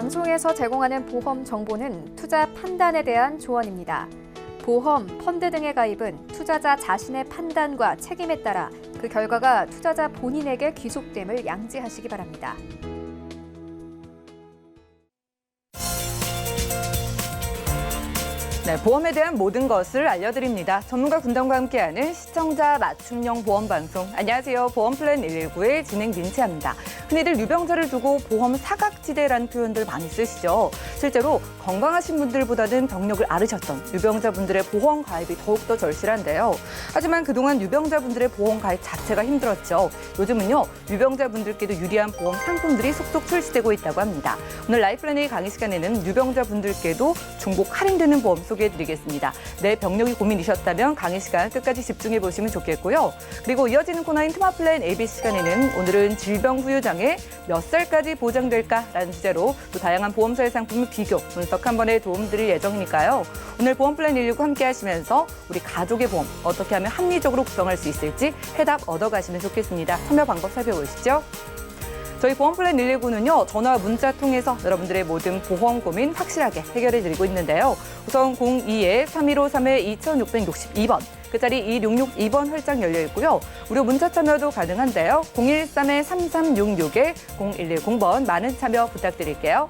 방송에서 제공하는 보험 정보는 투자 판단에 대한 조언입니다. 보험, 펀드 등의 가입은 투자자 자신의 판단과 책임에 따라 그 결과가 투자자 본인에게 귀속됨을 양지하시기 바랍니다. 네, 보험에 대한 모든 것을 알려드립니다. 전문가 군단과 함께하는 시청자 맞춤형 보험 방송. 안녕하세요. 보험플랜 119의 진행 민채합니다. 흔히들 유병자를 두고 보험 사각지대라는 표현들 많이 쓰시죠. 실제로 건강하신 분들보다는 병력을 앓으셨던 유병자분들의 보험 가입이 더욱더 절실한데요. 하지만 그동안 유병자분들의 보험 가입 자체가 힘들었죠. 요즘은요, 유병자분들께도 유리한 보험 상품들이 속속 출시되고 있다고 합니다. 오늘 라이플랜 A 강의 시간에는 유병자분들께도 중복 할인되는 보험 소개해드리겠습니다. 내 병력이 고민이셨다면 강의 시간 끝까지 집중해보시면 좋겠고요. 그리고 이어지는 코너인 트마플랜 AB 시간에는 오늘은 질병 후유장애 몇 살까지 보장될까라는 주제로 또 다양한 보험사의 상품을 비교, 분석 한 번에 도움드릴 예정이니까요. 오늘 보험플랜 119 함께 하시면서 우리 가족의 보험 어떻게 하면 합리적으로 구성할 수 있을지 해답 얻어가시면 좋겠습니다. 참여 방법 살펴보시죠. 저희 보험플랜 119는요, 전화와 문자 통해서 여러분들의 모든 보험 고민 확실하게 해결해드리고 있는데요. 우선 02-3153-2662번, 끝자리 2662번 활짝 열려 있고요. 무료 문자 참여도 가능한데요. 013-3366-0110번 많은 참여 부탁드릴게요.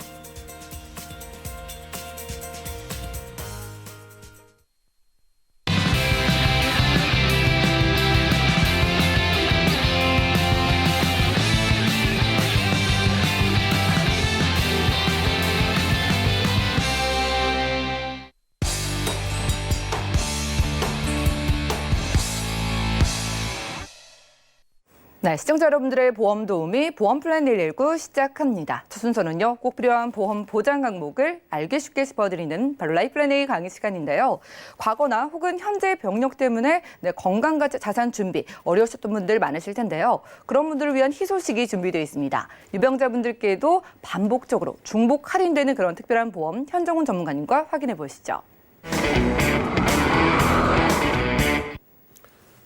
네, 시청자 여러분들의 보험 도우미 보험플랜 119 시작합니다. 첫 순서는요, 꼭 필요한 보험 보장 항목을 알기 쉽게 짚어드리는 바로 라이플랜 A 강의 시간인데요. 과거나 혹은 현재 병력 때문에 건강과 자산 준비 어려우셨던 분들 많으실 텐데요. 그런 분들을 위한 희소식이 준비되어 있습니다. 유병자분들께도 반복적으로 중복 할인되는 그런 특별한 보험 현정훈 전문가님과 확인해 보시죠.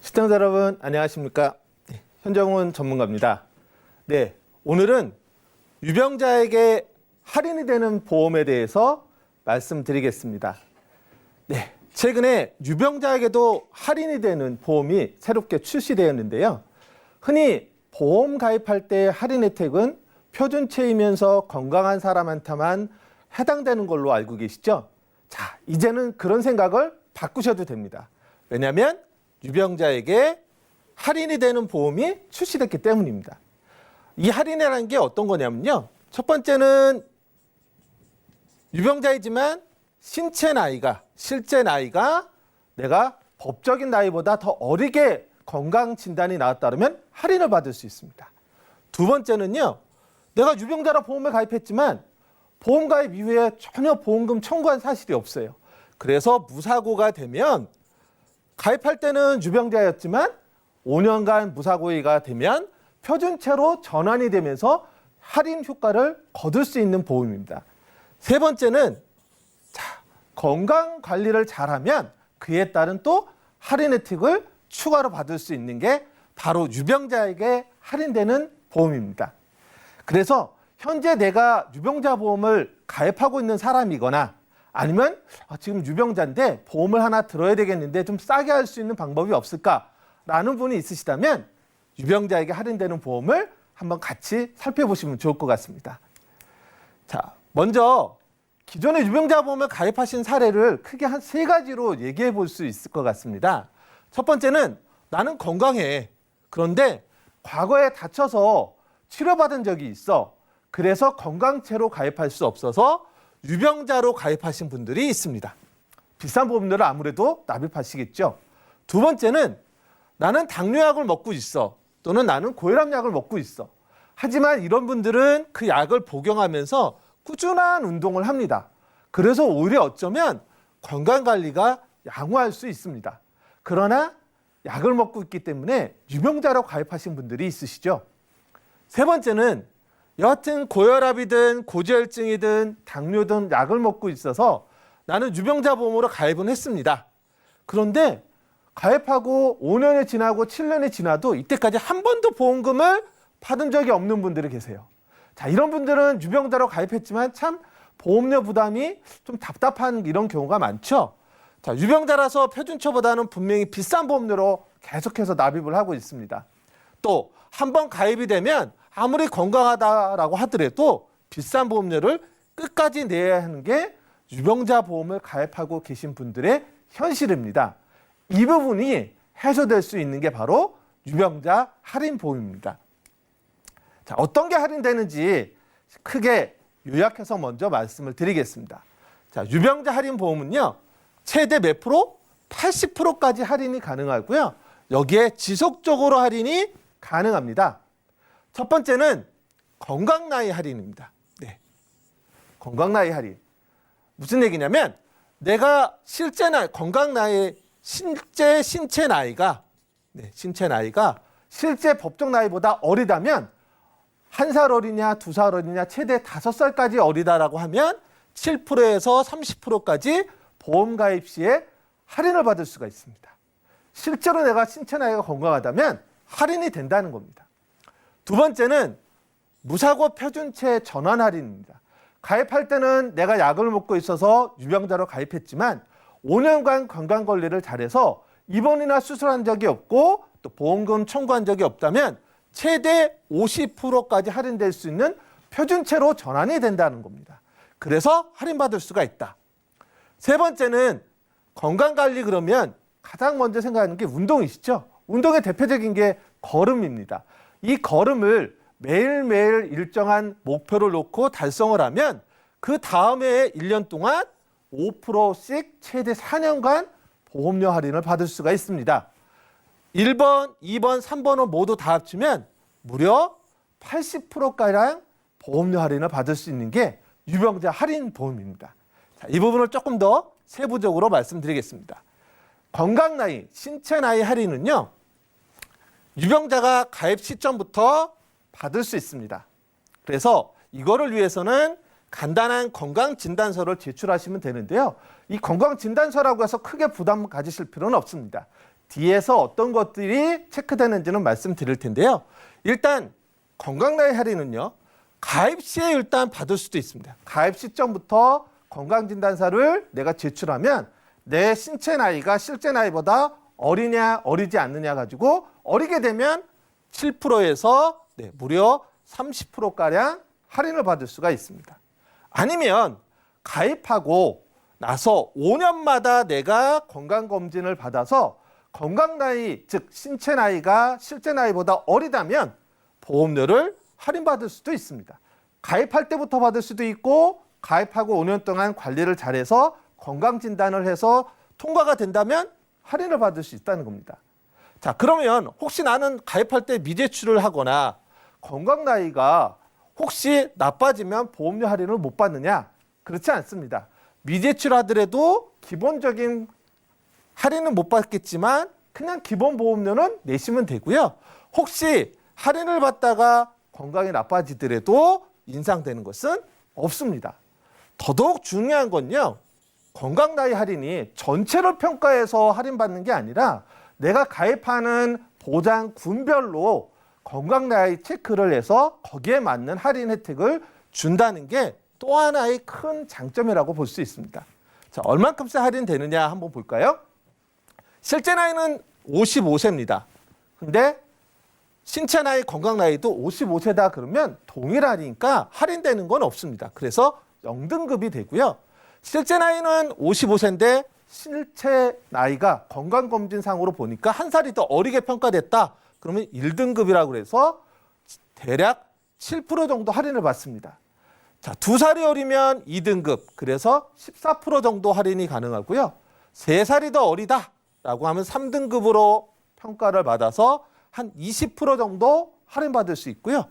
시청자 여러분 안녕하십니까? 현정훈 전문가입니다. 네, 오늘은 유병자에게 할인이 되는 보험에 대해서 말씀드리겠습니다. 네, 최근에 유병자에게도 할인이 되는 보험이 새롭게 출시되었는데요. 흔히 보험 가입할 때 할인 혜택은 표준체이면서 건강한 사람한테만 해당되는 걸로 알고 계시죠? 자, 이제는 그런 생각을 바꾸셔도 됩니다. 왜냐하면 유병자에게 할인이 되는 보험이 출시됐기 때문입니다. 이 할인이라는 게 어떤 거냐면요. 첫 번째는 유병자이지만 신체 나이가, 실제 나이가 내가 법적인 나이보다 더 어리게 건강 진단이 나왔다면 할인을 받을 수 있습니다. 두 번째는요. 내가 유병자라 보험에 가입했지만 보험 가입 이후에 전혀 보험금 청구한 사실이 없어요. 그래서 무사고가 되면 가입할 때는 유병자였지만 5년간 무사고가 되면 표준체로 전환이 되면서 할인 효과를 거둘 수 있는 보험입니다. 세 번째는 건강 관리를 잘하면 그에 따른 또 할인 혜택을 추가로 받을 수 있는 게 바로 유병자에게 할인되는 보험입니다. 그래서 현재 내가 유병자 보험을 가입하고 있는 사람이거나 아니면 지금 유병자인데 보험을 하나 들어야 되겠는데 좀 싸게 할 수 있는 방법이 없을까? 라는 분이 있으시다면 유병자에게 할인되는 보험을 한번 같이 살펴보시면 좋을 것 같습니다. 자, 먼저 기존의 유병자 보험에 가입하신 사례를 크게 한 3가지로 얘기해 볼 수 있을 것 같습니다. 첫 번째는 나는 건강해. 그런데 과거에 다쳐서 치료받은 적이 있어. 그래서 건강체로 가입할 수 없어서 유병자로 가입하신 분들이 있습니다. 비싼 보험료를 아무래도 납입하시겠죠. 두 번째는 나는 당뇨약을 먹고 있어. 또는 나는 고혈압약을 먹고 있어. 하지만 이런 분들은 그 약을 복용하면서 꾸준한 운동을 합니다. 그래서 오히려 어쩌면 건강관리가 양호할 수 있습니다. 그러나 약을 먹고 있기 때문에 유병자로 가입하신 분들이 있으시죠. 세 번째는 여하튼 고혈압이든 고지혈증이든 당뇨든 약을 먹고 있어서 나는 유병자 보험으로 가입은 했습니다. 그런데 가입하고 5년이 지나고 7년이 지나도 이때까지 한 번도 보험금을 받은 적이 없는 분들이 계세요. 자, 이런 분들은 유병자로 가입했지만 참 보험료 부담이 좀 답답한 이런 경우가 많죠. 자, 유병자라서 표준처보다는 분명히 비싼 보험료로 계속해서 납입을 하고 있습니다. 또 한 번 가입이 되면 아무리 건강하다라고 하더라도 비싼 보험료를 끝까지 내야 하는 게 유병자 보험을 가입하고 계신 분들의 현실입니다. 이 부분이 해소될 수 있는 게 바로 유병자 할인 보험입니다. 자, 어떤 게 할인되는지 크게 요약해서 먼저 말씀을 드리겠습니다. 자, 유병자 할인 보험은요, 최대 몇 프로? 80%까지 할인이 가능하고요. 여기에 지속적으로 할인이 가능합니다. 첫 번째는 건강 나이 할인입니다. 네. 건강 나이 할인. 무슨 얘기냐면 내가 실제 나이, 건강 나이, 실제 신체 나이가 실제 법정 나이보다 어리다면 1살 어리냐, 2살 어리냐, 최대 5살까지 어리다라고 하면 7%에서 30%까지 보험 가입 시에 할인을 받을 수가 있습니다. 실제로 내가 신체 나이가 건강하다면 할인이 된다는 겁니다. 두 번째는 무사고 표준체 전환 할인입니다. 가입할 때는 내가 약을 먹고 있어서 유병자로 가입했지만 5년간 건강관리를 잘해서 입원이나 수술한 적이 없고 또 보험금 청구한 적이 없다면 최대 50%까지 할인될 수 있는 표준체로 전환이 된다는 겁니다. 그래서 할인받을 수가 있다. 세 번째는 건강관리 그러면 가장 먼저 생각하는 게 운동이시죠. 운동의 대표적인 게 걸음입니다. 이 걸음을 매일매일 일정한 목표를 놓고 달성을 하면 그 다음에 1년 동안 5%씩 최대 4년간 보험료 할인을 받을 수가 있습니다. 1번, 2번, 3번은 모두 다 합치면 무려 80%가량 보험료 할인을 받을 수 있는 게 유병자 할인 보험입니다. 자, 이 부분을 조금 더 세부적으로 말씀드리겠습니다. 건강 나이, 신체 나이 할인은요, 유병자가 가입 시점부터 받을 수 있습니다. 그래서 이거를 위해서는 간단한 건강진단서를 제출하시면 되는데요. 이 건강진단서라고 해서 크게 부담 가지실 필요는 없습니다. 뒤에서 어떤 것들이 체크되는지는 말씀드릴 텐데요. 일단 건강나이 할인은요, 가입 시에 일단 받을 수도 있습니다. 가입 시점부터 건강진단서를 내가 제출하면 내 신체 나이가 실제 나이보다 어리냐 어리지 않느냐 가지고 어리게 되면 7%에서 무려 30%가량 할인을 받을 수가 있습니다. 아니면 가입하고 나서 5년마다 내가 건강검진을 받아서 건강나이, 즉 신체 나이가 실제 나이보다 어리다면 보험료를 할인받을 수도 있습니다. 가입할 때부터 받을 수도 있고 가입하고 5년 동안 관리를 잘해서 건강진단을 해서 통과가 된다면 할인을 받을 수 있다는 겁니다. 자, 그러면 혹시 나는 가입할 때 미제출을 하거나 건강나이가 혹시 나빠지면 보험료 할인을 못 받느냐? 그렇지 않습니다. 미제출하더라도 기본적인 할인은 못 받겠지만 그냥 기본 보험료는 내시면 되고요. 혹시 할인을 받다가 건강이 나빠지더라도 인상되는 것은 없습니다. 더더욱 중요한 건요, 건강나이 할인이 전체를 평가해서 할인받는 게 아니라 내가 가입하는 보장군별로 건강나이 체크를 해서 거기에 맞는 할인 혜택을 준다는 게 또 하나의 큰 장점이라고 볼 수 있습니다. 자, 얼만큼씩 할인되느냐 한번 볼까요? 실제 나이는 55세입니다. 근데 신체 나이, 건강 나이도 55세다 그러면 동일하니까 할인되는 건 없습니다. 그래서 0등급이 되고요. 실제 나이는 55세인데 실체 나이가 건강검진상으로 보니까 한 살이 더 어리게 평가됐다. 그러면 1등급이라고 해서 대략 7% 정도 할인을 받습니다. 자, 2살이 어리면 2등급, 그래서 14% 정도 할인이 가능하고요. 3살이 더 어리다라고 하면 3등급으로 평가를 받아서 한 20% 정도 할인받을 수 있고요.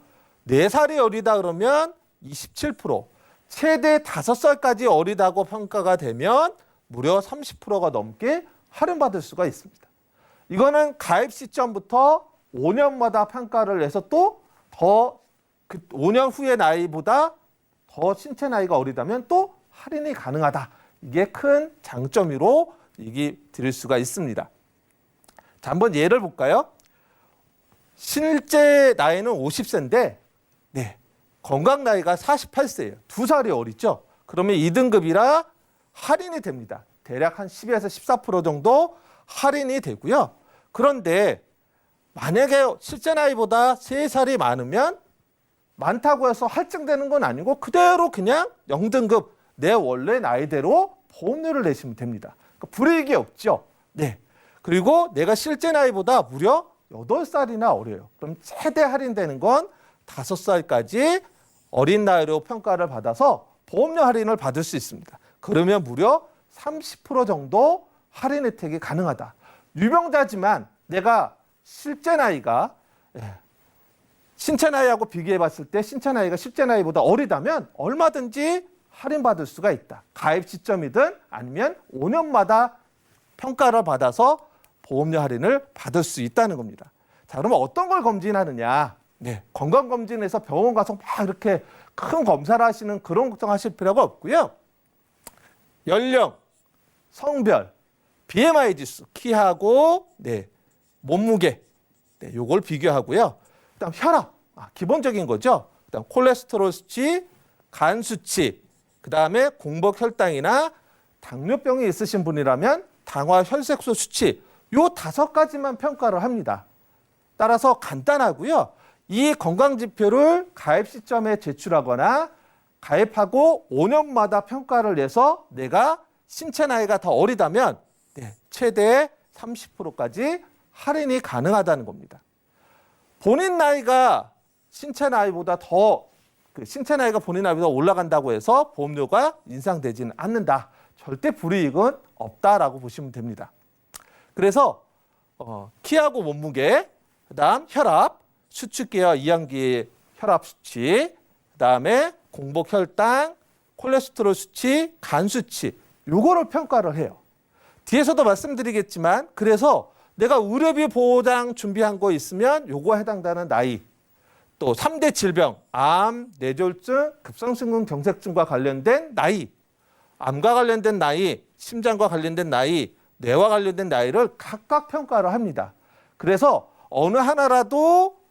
4살이 어리다 그러면 27%, 최대 5살까지 어리다고 평가가 되면 무려 30%가 넘게 할인받을 수가 있습니다. 이거는 가입 시점부터 5년마다 평가를 해서 또 더 그 5년 후의 나이보다 더 신체 나이가 어리다면 또 할인이 가능하다. 이게 큰 장점으로 얘기 드릴 수가 있습니다. 자, 한번 예를 볼까요? 실제 나이는 50세인데 건강 나이가 48세예요. 2살이 어리죠. 그러면 2등급이라 할인이 됩니다. 대략 한 10에서 14% 정도 할인이 되고요. 그런데 만약에 실제 나이보다 3살이 많으면 많다고 해서 할증되는 건 아니고 그대로 그냥 0등급 내 원래 나이대로 보험료를 내시면 됩니다. 그러니까 불이익이 없죠. 네. 그리고 내가 실제 나이보다 무려 8살이나 어려요. 그럼 최대 할인되는 건 5살까지 어린 나이로 평가를 받아서 보험료 할인을 받을 수 있습니다. 그러면 무려 30% 정도 할인 혜택이 가능하다. 유병자지만 내가 실제 나이가 신체 나이하고 비교해 봤을 때 신체 나이가 실제 나이보다 어리다면 얼마든지 할인받을 수가 있다. 가입 시점이든 아니면 5년마다 평가를 받아서 보험료 할인을 받을 수 있다는 겁니다. 자, 그러면 어떤 걸 검진하느냐? 네, 건강검진에서 병원 가서 막 이렇게 큰 검사를 하시는 그런 걱정하실 필요가 없고요. 연령, 성별, BMI 지수, 키하고 몸무게, 요걸 비교하고요. 그다음 혈압, 기본적인 거죠. 그다음 콜레스테롤 수치, 간 수치, 그다음에 공복 혈당이나 당뇨병이 있으신 분이라면 당화 혈색소 수치, 요 5가지만 평가를 합니다. 따라서 간단하고요. 이 건강지표를 가입 시점에 제출하거나 가입하고 5년마다 평가를 내서 내가 신체 나이가 더 어리다면 최대 30%까지 할인이 가능하다는 겁니다. 본인 나이가 신체 나이보다 신체 나이가 본인 나이보다 올라간다고 해서 보험료가 인상되지는 않는다. 절대 불이익은 없다라고 보시면 됩니다. 그래서 키하고 몸무게, 그다음 혈압, 수축기와 이항기의 혈압 수치, 그다음에 공복 혈당, 콜레스테롤 수치, 간 수치, 요거를 평가를 해요. 뒤에서도 말씀드리겠지만 그래서 내가 의료비 보장 준비한 거 있으면 요거 해당되는 나이, 또 3대 질병, 암, 뇌졸중, 급성심근 경색증과 관련된 나이, 암과 관련된 나이, 심장과 관련된 나이, 뇌와 관련된 나이를 각각 평가를 합니다. 그래서 어느 하나라도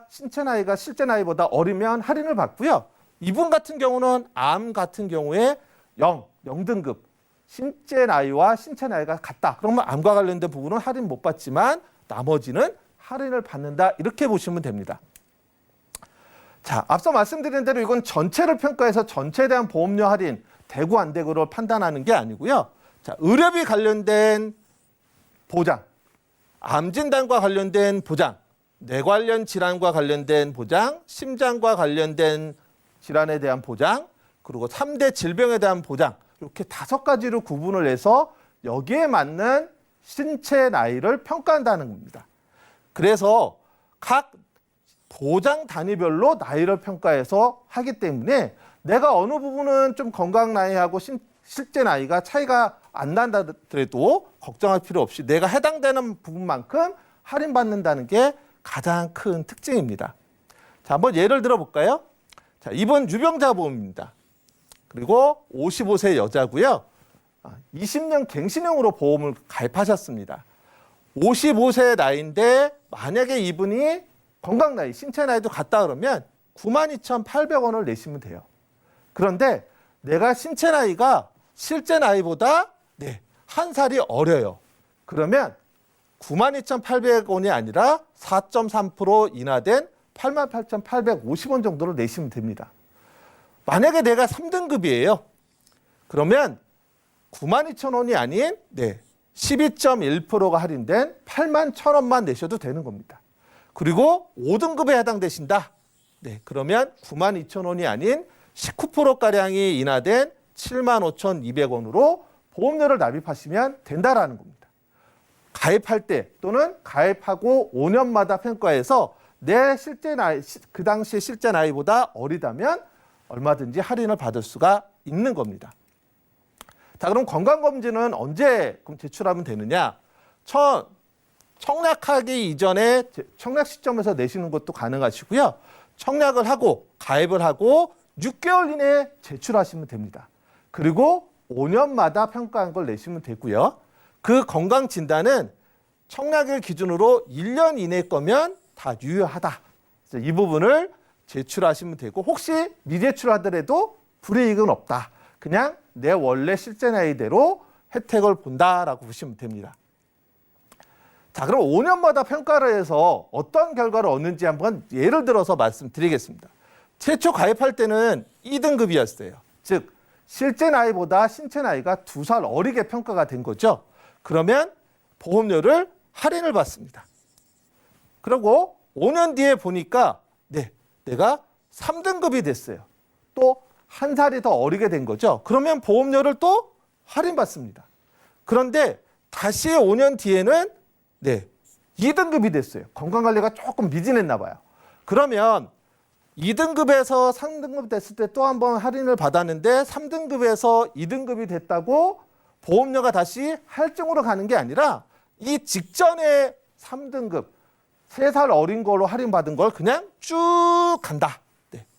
신체 나이가 실제 나이보다 어리면 할인을 받고요. 이분 같은 경우는 암 같은 경우에 0등급, 실제 나이와 신체 나이가 같다. 그러면 암과 관련된 부분은 할인 못 받지만 나머지는 할인을 받는다. 이렇게 보시면 됩니다. 자, 앞서 말씀드린 대로 이건 전체를 평가해서 전체에 대한 보험료 할인 되고 안 되고를 판단하는 게 아니고요. 자, 의료비 관련된 보장, 암 진단과 관련된 보장, 뇌 관련 질환과 관련된 보장, 심장과 관련된 질환에 대한 보장, 그리고 3대 질병에 대한 보장, 이렇게 5가지로 구분을 해서 여기에 맞는 신체 나이를 평가한다는 겁니다. 그래서 각 보장 단위별로 나이를 평가해서 하기 때문에 내가 어느 부분은 좀 건강 나이하고 실제 나이가 차이가 안 난다더라도 걱정할 필요 없이 내가 해당되는 부분만큼 할인받는다는 게 가장 큰 특징입니다. 자, 한번 예를 들어볼까요? 자, 이번 유병자 보험입니다. 그리고 55세 여자고요. 20년 갱신형으로 보험을 가입하셨습니다. 55세 나이인데 만약에 이분이 건강 나이, 신체 나이도 같다 그러면 92,800원을 내시면 돼요. 그런데 내가 신체 나이가 실제 나이보다 1살이 어려요. 그러면 92,800원이 아니라 4.3% 인하된 88,850원 정도를 내시면 됩니다. 만약에 내가 3등급이에요. 그러면 92,000원이 아닌 12.1%가 할인된 81,000원만 내셔도 되는 겁니다. 그리고 5등급에 해당되신다. 그러면 92,000원이 아닌 19%가량이 인하된 75,200원으로 보험료를 납입하시면 된다라는 겁니다. 가입할 때 또는 가입하고 5년마다 평가해서 내 실제 나이, 그 당시의 실제 나이보다 어리다면 얼마든지 할인을 받을 수가 있는 겁니다. 자, 그럼 건강검진은 언제 제출하면 되느냐? 청약하기 이전에 청약 시점에서 내시는 것도 가능하시고요. 청약을 하고 가입을 하고 6개월 이내에 제출하시면 됩니다. 그리고 5년마다 평가한 걸 내시면 되고요. 그 건강진단은 청약일 기준으로 1년 이내 거면 다 유효하다. 이 부분을 제출하시면 되고 혹시 미제출하더라도 불이익은 없다. 그냥 내 원래 실제 나이대로 혜택을 본다라고 보시면 됩니다. 자, 그럼 5년마다 평가를 해서 어떤 결과를 얻는지 한번 예를 들어서 말씀드리겠습니다. 최초 가입할 때는 2등급이었어요. 즉 실제 나이보다 신체 나이가 2살 어리게 평가가 된 거죠. 그러면 보험료를 할인을 받습니다. 그리고 5년 뒤에 보니까 내가 3등급이 됐어요. 또 한 살이 더 어리게 된 거죠. 그러면 보험료를 또 할인받습니다. 그런데 다시 5년 뒤에는 2등급이 됐어요. 건강관리가 조금 미진했나 봐요. 그러면 2등급에서 3등급 됐을 때 또 한 번 할인을 받았는데 3등급에서 2등급이 됐다고 보험료가 다시 할증으로 가는 게 아니라 이 직전에 3등급 3살 어린 걸로 할인받은 걸 그냥 쭉 간다.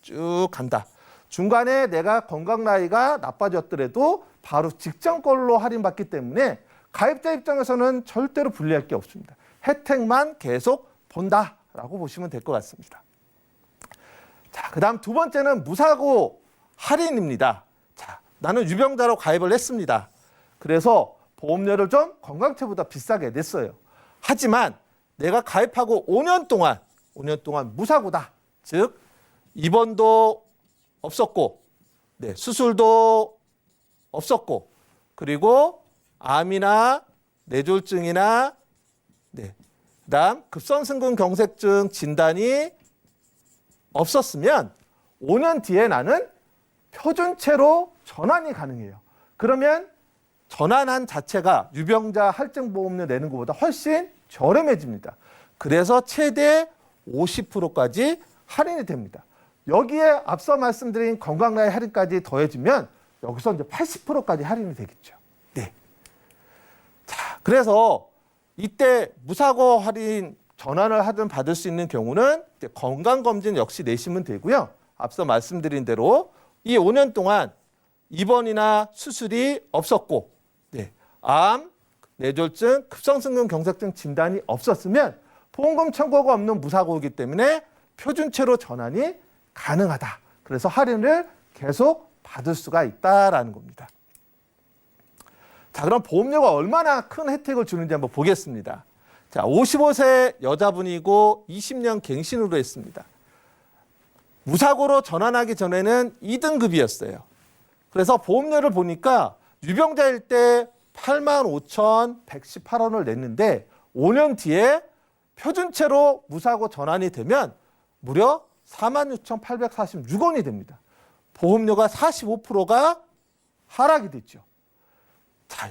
쭉 간다. 중간에 내가 건강 나이가 나빠졌더라도 바로 직전 걸로 할인받기 때문에 가입자 입장에서는 절대로 불리할 게 없습니다. 혜택만 계속 본다라고 보시면 될 것 같습니다. 자, 그다음 두 번째는 무사고 할인입니다. 자, 나는 유병자로 가입을 했습니다. 그래서 보험료를 좀 건강체보다 비싸게 냈어요. 하지만 내가 가입하고 5년 동안 무사고다. 즉 입원도 없었고, 수술도 없었고, 그리고 암이나 뇌졸중이나 그다음 급성심근경색증 진단이 없었으면 5년 뒤에 나는 표준체로 전환이 가능해요. 그러면 전환한 자체가 유병자 할증보험료 내는 것보다 훨씬 저렴해집니다. 그래서 최대 50%까지 할인이 됩니다. 여기에 앞서 말씀드린 건강나이 할인까지 더해지면 여기서 이제 80%까지 할인이 되겠죠. 자, 그래서 이때 무사고 할인 전환을 하든 받을 수 있는 경우는 이제 건강검진 역시 내시면 되고요. 앞서 말씀드린 대로 이 5년 동안 입원이나 수술이 없었고, 암, 뇌졸중, 급성심근경색증 진단이 없었으면 보험금 청구가 없는 무사고이기 때문에 표준체로 전환이 가능하다. 그래서 할인을 계속 받을 수가 있다라는 겁니다. 자, 그럼 보험료가 얼마나 큰 혜택을 주는지 한번 보겠습니다. 자, 55세 여자분이고 20년 갱신으로 했습니다. 무사고로 전환하기 전에는 2등급이었어요. 그래서 보험료를 보니까 유병자일 때 85,118원을 냈는데 5년 뒤에 표준체로 무사고 전환이 되면 무려 46,846원이 됩니다. 보험료가 45%가 하락이 됐죠. 자,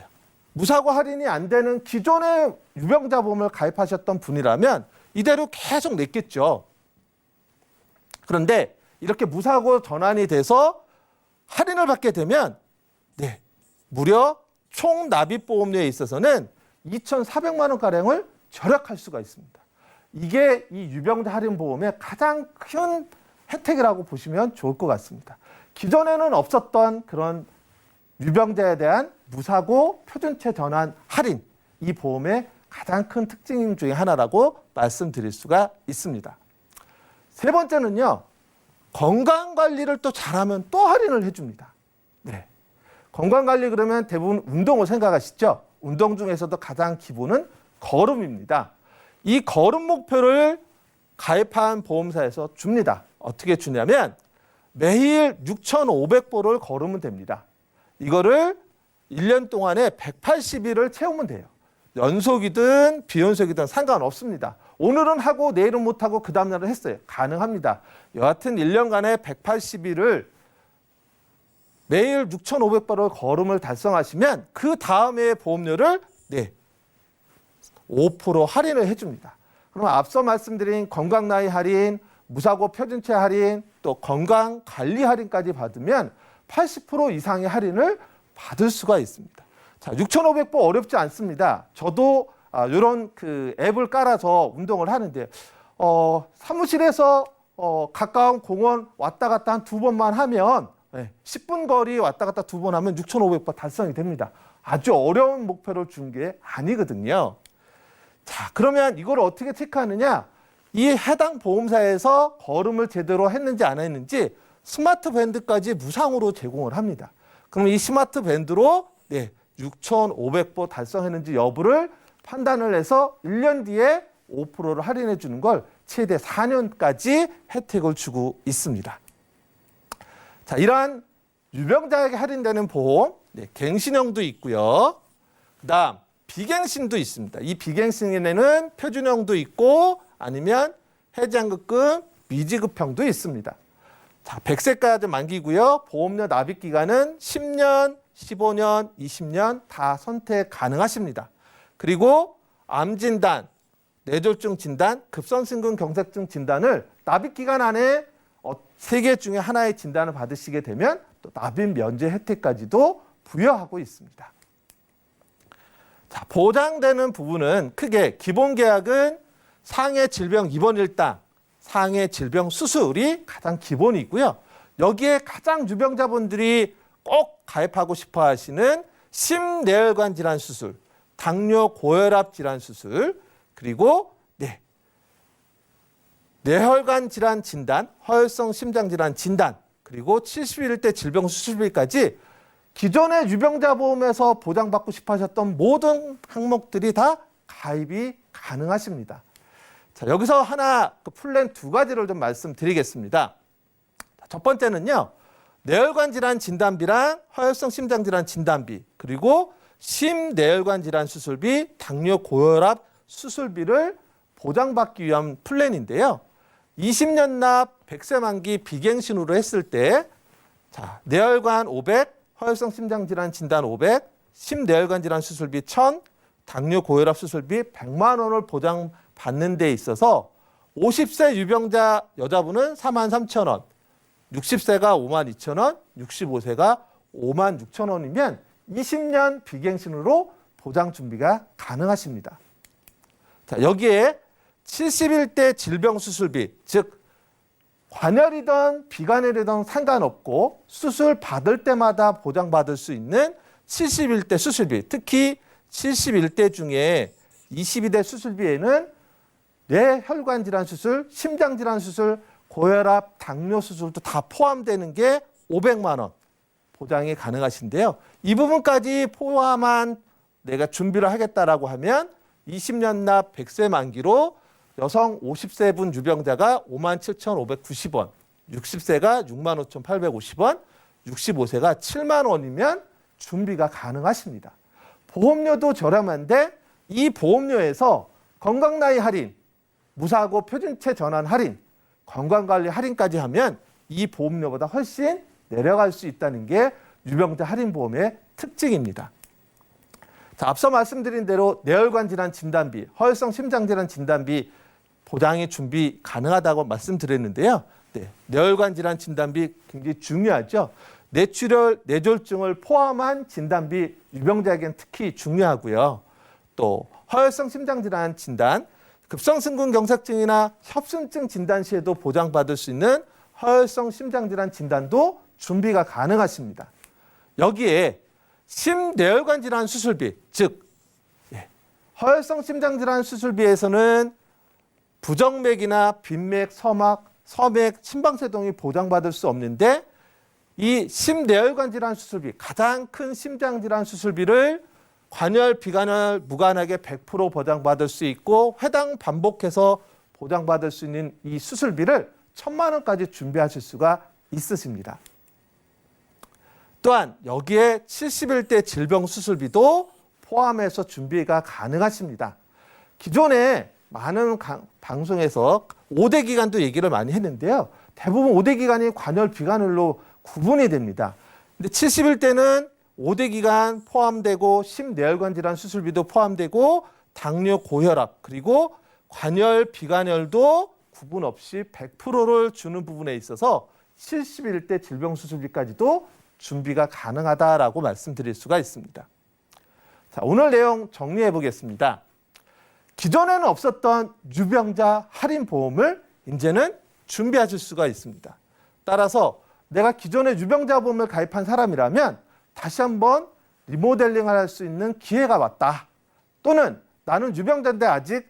무사고 할인이 안 되는 기존의 유병자 보험을 가입하셨던 분이라면 이대로 계속 냈겠죠. 그런데 이렇게 무사고 전환이 돼서 할인을 받게 되면 무려 총 납입보험료에 있어서는 2,400만 원가량을 절약할 수가 있습니다. 이게 이 유병자 할인보험의 가장 큰 혜택이라고 보시면 좋을 것 같습니다. 기존에는 없었던 그런 유병자에 대한 무사고 표준체 전환 할인, 이 보험의 가장 큰 특징 중에 하나라고 말씀드릴 수가 있습니다. 세 번째는요, 건강관리를 또 잘하면 또 할인을 해줍니다. 건강관리 그러면 대부분 운동을 생각하시죠? 운동 중에서도 가장 기본은 걸음입니다. 이 걸음 목표를 가입한 보험사에서 줍니다. 어떻게 주냐면 매일 6,500보를 걸으면 됩니다. 이거를 1년 동안에 180일을 채우면 돼요. 연속이든 비연속이든 상관없습니다. 오늘은 하고 내일은 못하고 그 다음날은 했어요. 가능합니다. 여하튼 1년간에 180일을 매일 6,500보를 걸음을 달성하시면 그 다음에 보험료를 5% 할인을 해줍니다. 그럼 앞서 말씀드린 건강나이 할인, 무사고 표준체 할인, 또 건강관리 할인까지 받으면 80% 이상의 할인을 받을 수가 있습니다. 자, 6,500보 어렵지 않습니다. 저도 이런 그 앱을 깔아서 운동을 하는데 사무실에서 가까운 공원 왔다 갔다 한 2번만 하면 10분 거리 왔다 갔다 2번 하면 6,500보 달성이 됩니다. 아주 어려운 목표를 준 게 아니거든요. 자, 그러면 이걸 어떻게 체크하느냐? 이 해당 보험사에서 거름을 제대로 했는지 안 했는지 스마트 밴드까지 무상으로 제공을 합니다. 그럼 이 스마트 밴드로 6,500보 달성했는지 여부를 판단을 해서 1년 뒤에 5%를 할인해 주는 걸 최대 4년까지 혜택을 주고 있습니다. 자, 이러한 유병자에게 할인되는 보험, 갱신형도 있고요. 그다음 비갱신도 있습니다. 이 비갱신에는 표준형도 있고 아니면 해지환급금 미지급형도 있습니다. 자, 100세까지 만기고요. 보험료 납입 기간은 10년, 15년, 20년 다 선택 가능하십니다. 그리고 암 진단, 뇌졸중 진단, 급성심근 경색증 진단을 납입 기간 안에 3개 중에 하나의 진단을 받으시게 되면 또 납입 면제 혜택까지도 부여하고 있습니다. 자, 보장되는 부분은 크게 기본 계약은 상해 질병 입원 일당, 상해 질병 수술이 가장 기본이고요. 여기에 가장 유병자분들이 꼭 가입하고 싶어 하시는 심내혈관 질환 수술, 당뇨 고혈압 질환 수술, 그리고 뇌혈관 질환 진단, 허혈성 심장 질환 진단, 그리고 71대 질병 수술비까지 기존의 유병자 보험에서 보장받고 싶어 하셨던 모든 항목들이 다 가입이 가능하십니다. 자, 여기서 하나 플랜 2가지를 좀 말씀드리겠습니다. 첫 번째는요. 뇌혈관 질환 진단비랑 허혈성 심장 질환 진단비, 그리고 심뇌혈관 질환 수술비, 당뇨 고혈압 수술비를 보장받기 위한 플랜인데요. 20년 납 100세 만기 비갱신으로 했을 때 뇌혈관 500, 허혈성 심장 질환 진단 500, 심뇌혈관 질환 수술비 1000, 당뇨 고혈압 수술비 100만 원을 보장받는 데 있어서 50세 유병자 여자분은 43,000원, 60세가 52,000원, 65세가 56,000원이면 20년 비갱신으로 보장 준비가 가능하십니다. 자, 여기에 71대 질병 수술비, 즉 관열이든 비관열이든 상관없고 수술 받을 때마다 보장받을 수 있는 71대 수술비, 특히 71대 중에 22대 수술비에는 뇌혈관 질환 수술, 심장 질환 수술, 고혈압, 당뇨 수술도 다 포함되는 게 500만 원 보장이 가능하신데요. 이 부분까지 포함한 내가 준비를 하겠다라고 하면 20년 납 100세 만기로 여성 50세 분 유병자가 57,590원, 60세가 65,850원, 65세가 7만 원이면 준비가 가능하십니다. 보험료도 저렴한데 이 보험료에서 건강나이 할인, 무사고 표준체 전환 할인, 건강관리 할인까지 하면 이 보험료보다 훨씬 내려갈 수 있다는 게 유병자 할인보험의 특징입니다. 자, 앞서 말씀드린 대로 뇌혈관 질환 진단비, 허혈성 심장 질환 진단비 보장이 준비 가능하다고 말씀드렸는데요. 뇌혈관 질환 진단비 굉장히 중요하죠. 뇌출혈, 뇌졸중을 포함한 진단비 유병자에겐 특히 중요하고요. 또 허혈성 심장 질환 진단, 급성심근 경색증이나 협심증 진단 시에도 보장받을 수 있는 허혈성 심장 질환 진단도 준비가 가능하십니다. 여기에 심뇌혈관 질환 수술비, 즉 허혈성 심장 질환 수술비에서는 부정맥이나 빈맥, 서맥, 심방세동이 보장받을 수 없는데 이 심뇌혈관 질환 수술비, 가장 큰 심장 질환 수술비를 관열, 비관열 무관하게 100% 보장받을 수 있고 회당 반복해서 보장받을 수 있는 이 수술비를 1,000만 원까지 준비하실 수가 있으십니다. 또한 여기에 71대 질병 수술비도 포함해서 준비가 가능하십니다. 기존에 많은 방송에서 5대 기간도 얘기를 많이 했는데요. 대부분 5대 기간이 관열, 비관열로 구분이 됩니다. 근데 71대는 5대 기간 포함되고 심뇌혈관 질환 수술비도 포함되고 당뇨, 고혈압, 그리고 관열, 비관열도 구분 없이 100%를 주는 부분에 있어서 71대 질병 수술비까지도 준비가 가능하다라고 말씀드릴 수가 있습니다. 자, 오늘 내용 정리해 보겠습니다. 기존에는 없었던 유병자 할인 보험을 이제는 준비하실 수가 있습니다. 따라서 내가 기존에 유병자 보험을 가입한 사람이라면 다시 한번 리모델링을 할 수 있는 기회가 왔다. 또는 나는 유병자인데 아직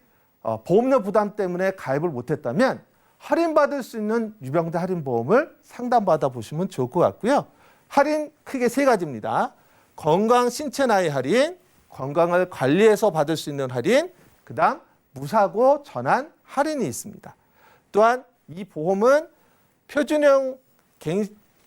보험료 부담 때문에 가입을 못했다면 할인받을 수 있는 유병자 할인보험을 상담받아 보시면 좋을 것 같고요. 할인 크게 세 가지입니다. 건강 신체 나이 할인, 건강을 관리해서 받을 수 있는 할인, 그다음 무사고 전환 할인이 있습니다. 또한 이 보험은 표준형,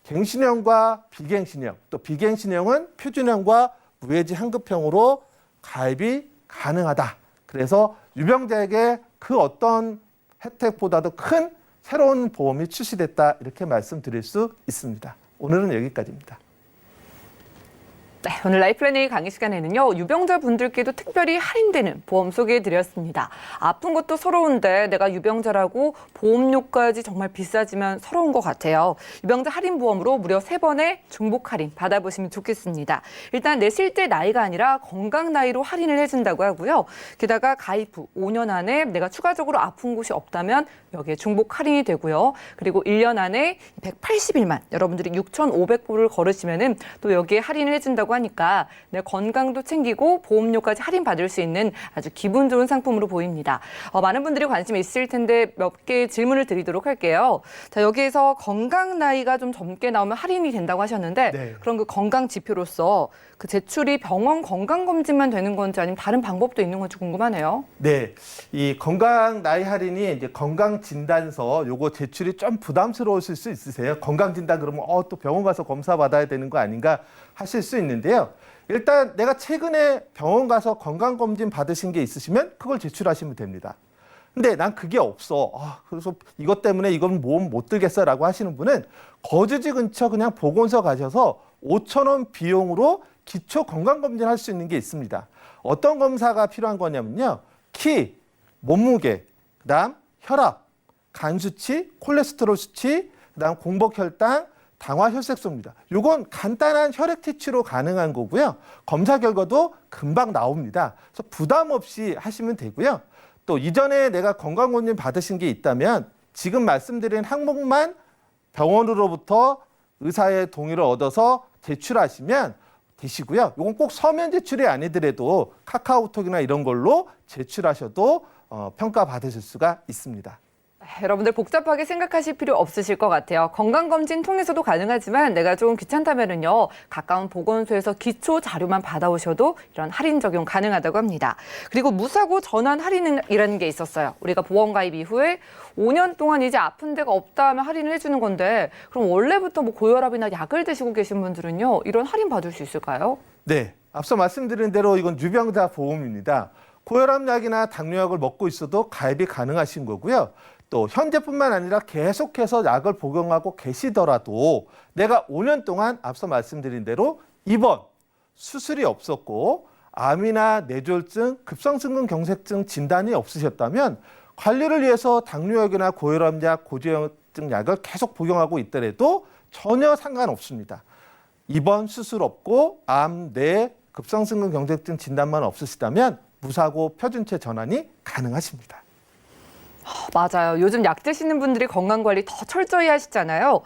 갱신형과 비갱신형, 또 비갱신형은 표준형과 무해지 환급형으로 가입이 가능하다. 그래서 유병자에게 그 어떤 혜택보다도 큰 새로운 보험이 출시됐다. 이렇게 말씀드릴 수 있습니다. 오늘은 여기까지입니다. 네, 오늘 라이플랜 A 강의 시간에는요, 유병자분들께도 특별히 할인되는 보험 소개해드렸습니다. 아픈 것도 서러운데 내가 유병자라고 보험료까지 정말 비싸지면 서러운 것 같아요. 유병자 할인보험으로 무려 3번의 중복 할인 받아보시면 좋겠습니다. 일단 내 실제 나이가 아니라 건강 나이로 할인을 해준다고 하고요. 게다가 가입 후 5년 안에 내가 추가적으로 아픈 곳이 없다면 여기에 중복 할인이 되고요. 그리고 1년 안에 180일만 여러분들이 6,500불을 걸으시면은 또 여기에 할인을 해준다고 하니까 내 건강도 챙기고 보험료까지 할인받을 수 있는 아주 기분 좋은 상품으로 보입니다. 많은 분들이 관심이 있을 텐데 몇 개 질문을 드리도록 할게요. 자, 여기에서 건강 나이가 좀 젊게 나오면 할인이 된다고 하셨는데 네. 그럼 그 건강 지표로서 그 제출이 병원 건강검진만 되는 건지 아니면 다른 방법도 있는 건지 궁금하네요. 네, 이 건강 나이 할인이 이제 건강 진단서 요거 제출이 좀 부담스러우실 수 있으세요. 건강 진단 그러면 또 병원 가서 검사 받아야 되는 거 아닌가 하실 수 있는데요. 일단 내가 최근에 병원 가서 건강 검진 받으신 게 있으시면 그걸 제출하시면 됩니다. 근데 난 그게 없어. 그래서 이것 때문에 이건 보험 못 들겠어라고 하시는 분은 거주지 근처 그냥 보건소 가셔서 5,000원 비용으로 기초 건강검진 할 수 있는 게 있습니다. 어떤 검사가 필요한 거냐면요. 키, 몸무게, 그다음 혈압, 간 수치, 콜레스테롤 수치, 그다음 공복 혈당, 당화 혈색소입니다. 요건 간단한 혈액 퇴치로 가능한 거고요. 검사 결과도 금방 나옵니다. 그래서 부담 없이 하시면 되고요. 또 이전에 내가 건강검진 받으신 게 있다면 지금 말씀드린 항목만 병원으로부터 의사의 동의를 얻어서 제출하시면 되시고요. 이건 꼭 서면 제출이 아니더라도 카카오톡이나 이런 걸로 제출하셔도 평가받으실 수가 있습니다. 여러분들 복잡하게 생각하실 필요 없으실 것 같아요. 건강검진 통해서도 가능하지만 내가 좀 귀찮다면은요, 가까운 보건소에서 기초 자료만 받아오셔도 이런 할인 적용 가능하다고 합니다. 그리고 무사고 전환 할인이라는 게 있었어요. 우리가 보험 가입 이후에 5년 동안 이제 아픈 데가 없다 하면 할인을 해주는 건데 그럼 원래부터 뭐 고혈압이나 약을 드시고 계신 분들은요, 이런 할인 받을 수 있을까요? 네, 앞서 말씀드린 대로 이건 유병자 보험입니다. 고혈압약이나 당뇨약을 먹고 있어도 가입이 가능하신 거고요. 또 현재뿐만 아니라 계속해서 약을 복용하고 계시더라도 내가 5년 동안 앞서 말씀드린 대로 입원, 수술이 없었고 암이나 뇌졸중, 급성심근경색증 진단이 없으셨다면 관리를 위해서 당뇨약이나 고혈압약, 고지혈증 약을 계속 복용하고 있더라도 전혀 상관없습니다. 입원, 수술 없고 암, 뇌, 급성심근경색증 진단만 없으시다면 무사고 표준체 전환이 가능하십니다. 맞아요. 요즘 약 드시는 분들이 건강관리 더 철저히 하시잖아요.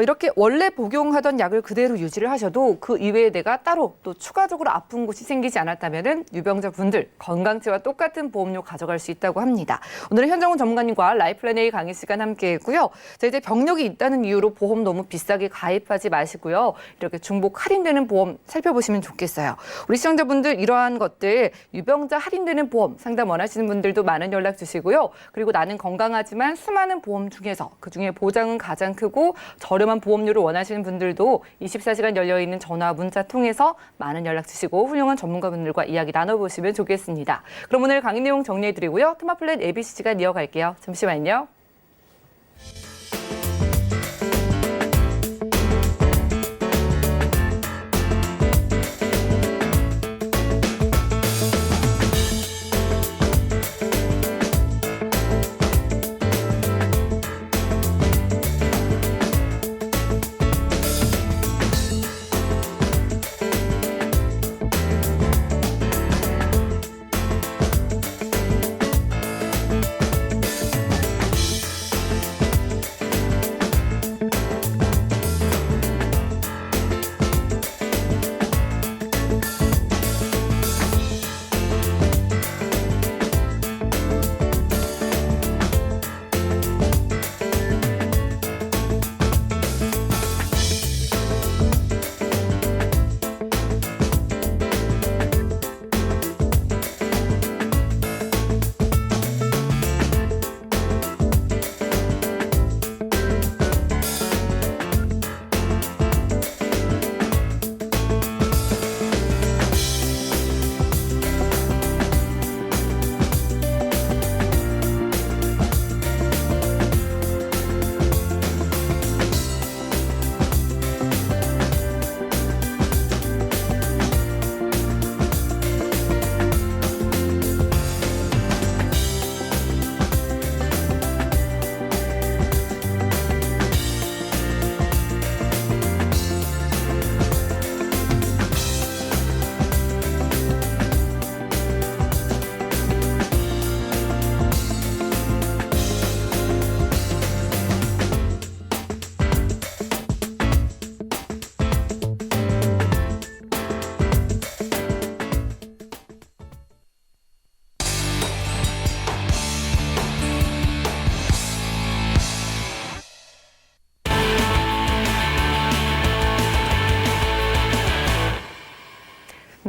이렇게 원래 복용하던 약을 그대로 유지를 하셔도 그 이외에 내가 따로 또 추가적으로 아픈 곳이 생기지 않았다면 유병자분들 건강치와 똑같은 보험료 가져갈 수 있다고 합니다. 오늘은 현정훈 전문가님과 라이플랜 A 강의 시간 함께했고요. 자, 이제 병력이 있다는 이유로 보험 너무 비싸게 가입하지 마시고요. 이렇게 중복 할인되는 보험 살펴보시면 좋겠어요. 우리 시청자분들 이러한 것들 유병자 할인되는 보험 상담 원하시는 분들도 많은 연락 주시고요. 그리고 나는 건강하지만 수많은 보험 중에서 그중에 보장은 가장 크고 저렴한 보험료를 원하시는 분들도 24시간 열려있는 전화, 문자 통해서 많은 연락 주시고 훌륭한 전문가분들과 이야기 나눠보시면 좋겠습니다. 그럼 오늘 강의 내용 정리해드리고요. 트마플랜 ABC 시간 이어갈게요. 잠시만요.